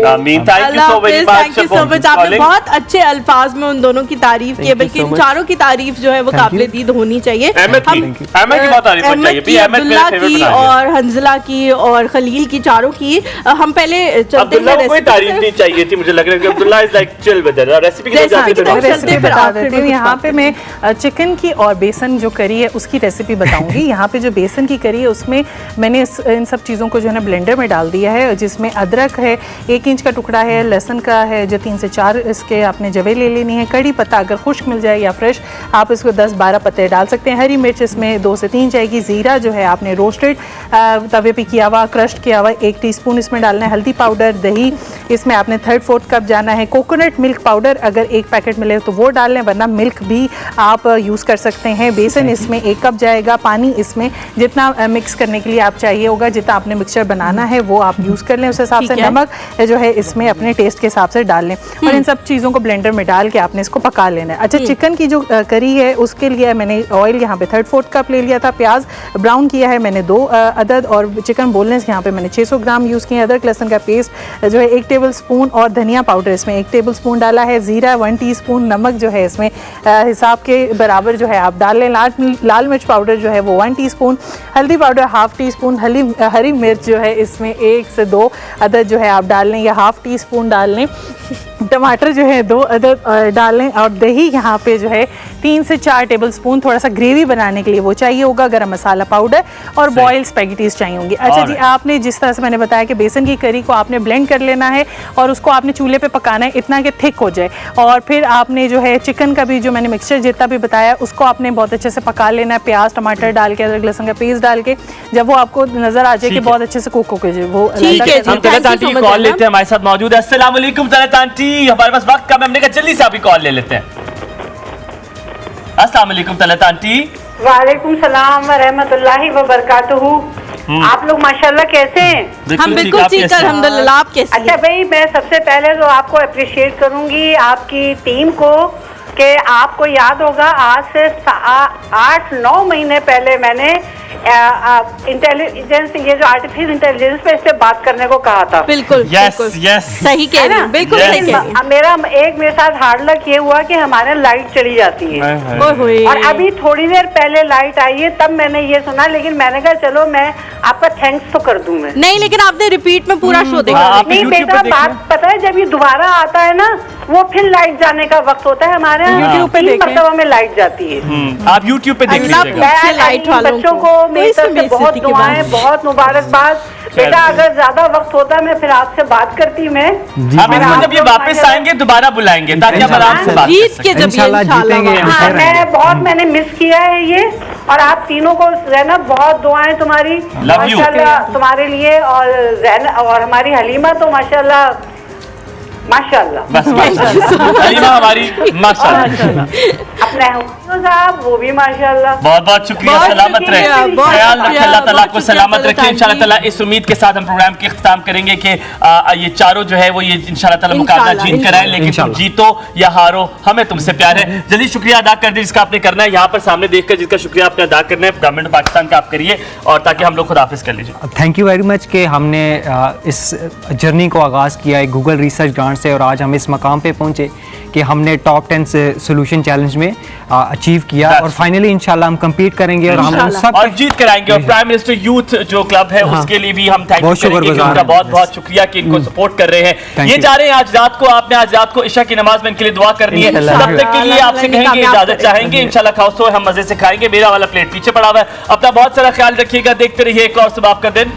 आमीन। Thank you so very thank you so much. आपने बहुत अच्छे अल्फाज में उन दोनों की तारीफ की है, बल्कि इन चारों की तारीफ जो है वो काबिल दीद होनी चाहिए। अहमद की बहुत तारीफ होनी चाहिए भी, अहमद मेरा फेवरेट की बना और हंजला की और खलील की, चारों की। हम पहले चलते हैं, अब्दुल्ला को कोई तारीफ नहीं चाहिए थी, मुझे लग रहा है कि Abdullah is like chill with it. Recipe की तरफ जाते हैं, रेसिपी बता देती हूँ। यहाँ पे मैं चिकन की और बेसन जो करी है उसकी रेसिपी बताऊंगी। यहाँ पे जो बेसन की करी है उसमें मैंने इन सब चीज़ों को जो है ना ब्लेंडर में डाल दिया है, जिसमें अदरक है 1 इंच का टुकड़ा है, लहसुन का है जो 3 से 4 इसके आपने जवे ले लेनी है, कड़ी पत्ता अगर खुश्क मिल जाए या फ्रेश आप इसको 10-12 पत्ते डाल सकते हैं, हरी मिर्च इसमें 2 से 3 जाएगी, ज़ीरा जो है आपने रोस्टेड तवे पे किया हुआ क्रश्ड किया हुआ 1 टीस्पून इसमें डालना है, हल्दी पाउडर, दही इसमें आपने 3/4 कप जाना है, कोकोनट मिल्क पाउडर अगर 1 पैकेट मिले तो वो डाल लें, वरना मिल्क भी आप यूज़ कर सकते हैं। बेसन इसमें 1 कप जाएगा, पानी इसमें जितना मिक्स करने के लिए आप चाहिए होगा, जितना आपने मिक्सचर बनाना है वो आप यूज़ कर लें, उस हिसाब से नमक जो है इसमें अपने टेस्ट के हिसाब से डाल लें और इन सब चीज़ों को ब्लेंडर में डाल के आपने इसको पका लेना है। अच्छा, चिकन की जो करी है उसके लिए मैंने ऑयल यहाँ पे 3/4 कप ले लिया था, प्याज ब्राउन किया है मैंने 2 अदद और चिकन बोनलेस यहाँ पे मैंने 600 ग्राम यूज़ किया, अदरक लहसुन का पेस्ट जो है 1 टेबल स्पून और धनिया पाउडर इसमें 1 टेबल स्पून डाला है, ज़ीरा 1 टीस्पून, नमक जो है इसमें हिसाब के बराबर जो है आप डाल लें, लाल मिर्च पाउडर जो है वो 1 टीस्पून, हल्दी पाउडर 1/2 टीस्पून, हरी मिर्च जो है इसमें 1 से 2 अदद जो है आप डाल लें या 1/2 टीस्पून डाल लें, टमाटर जो है 2 अदद डाल लें और दही यहाँ पे जो है 3 से 4 टेबल स्पून, थोड़ा सा ग्रेवी बनाने के लिए वो चाहिए होगा, गरम मसाला पाउडर और बॉइल्ड स्पैगेटीज चाहिए होंगी। अच्छा जी, आपने जिस तरह से मैंने बताया कि बेसन की करी को आपने ब्लेंड कर लेना है और उसको आपने चूल्हे पे पकाना है इतना कि थिक हो जाए, और फिर आपने जो है चिकन का भी जो मैंने मिक्सचर जितना भी बताया उसको आपने बहुत अच्छे से पका लेना है, प्याज टमाटर डाल के अदरक लहसुन का पेस्ट डाल के, जब वो आपको नजर आ जाए कि बहुत अच्छे से कुक हो गए वो। ठीक है, हम तलत आंटी की कॉल लेते हैं, हमारे साथ मौजूद है। अस्सलाम वालेकुम तलत आंटी, हमारे पास वक्त कम है, हमने कहा जल्दी से आपकी कॉल ले लेते हैं। अस्सलाम वालेकुम तलत आंटी। वालेकुम सलाम व रहमतुल्लाहि व बरकातुहू। आप लोग माशाल्लाह कैसे हैं? हम बिल्कुल ठीक है अल्हम्दुलिल्लाह। आप कैसे? अच्छा भाई, मैं सबसे पहले तो आपको अप्रिशिएट करूंगी आपकी टीम को कि आपको याद होगा आज से 8-9 महीने पहले मैंने इंटेलिजेंस, ये जो आर्टिफिशियल इंटेलिजेंस पे इससे बात करने को कहा था। बिल्कुल यस सही कह रहे हैं, बिल्कुल सही कह रहे हैं। मेरे साथ हार्ड लक ये हुआ कि हमारे लाइट चली जाती है और अभी थोड़ी देर पहले लाइट आई है, तब मैंने ये सुना, लेकिन मैंने कहा चलो मैं आपका थैंक्स तो कर दूं मैं। नहीं, लेकिन आपने रिपीट में पूरा शो देखा। नहीं बेटा, बात पता है जब ये दोबारा आता है ना वो फिर लाइट जाने का वक्त होता है, हमारे यहाँ यूट्यूब पे 3 मरतबा में लाइट जाती है। आप यूट्यूब पे देख लीजिएगा। लाइट वालों बच्चों को मेरी तरफ से बहुत दुआएं, बहुत मुबारकबाद। बेटा अगर ज्यादा वक्त होता मैं फिर आपसे बात करती। मैं जब ये वापस आएंगे दोबारा बुलाएंगे ताकि हम आराम से बात जीत के जब इंशाल्लाह जीतेंगे। मैंने मिस किया है ये, और आप तीनों को रहना बहुत दुआएं तुम्हारी माशाल्लाह तुम्हारे लिए, और हमारी हलीमा तो माशाल्लाह बस हलीमा हमारी माशाल्लाह। अपने साहब वो भी माशाल्लाह। बहुत बहुत शुक्रिया, सलामत रहे, ख्याल रखें, अल्लाह ताला आपको सलामत रखे। इंशाल्लाह ताला इस उम्मीद के साथ हम प्रोग्राम के इख्तिताम करेंगे कि ये चारों जो है वो ये इंशाल्लाह ताला मुकाबला जीत कर आए, लेकिन तुम जीतो या हारो हमें तुमसे प्यार है। जल्दी शुक्रिया अदा कर दे जिसका आपने करना है, यहाँ पर सामने देखकर जिसका शुक्रिया आपने अदा करना है गवर्नमेंट ऑफ पाकिस्तान का आप करिए, और ताकि हम लोग खुद हाफिज कर लीजिए। थैंक यू वेरी मच कि हमने इस जर्नी को आगाज़ किया है गूगल रिसर्च ग्रांट से, और आज हम इस मकाम पे पहुंचे कि हमने टॉप 10 सोल्यूशन चैलेंज में अचीव किया, और फाइनली इंशाल्लाह हम compete करेंगे और हम सब और जीत कर आएंगे। और प्राइम मिनिस्टर यूथ जो क्लब है उसके लिए भी हम थैंक यू करेंगे, उनका बहुत बहुत शुक्रिया कि इनको सपोर्ट कर रहे हैं। ये जा रहे हैं आज रात को, आपने आज रात को इशा की नमाज में इनके लिए दुआ करनी है। तब तक के लिए आपसे कहेंगे इजाजत चाहेंगे, इंशाल्लाह खाओ सो हम मजे से खाएंगे। मेरा वाला प्लेट पीछे पड़ा हुआ है। अपना बहुत सारा ख्याल रखिएगा, देखते रहिए एक और सुबह आपका दिन।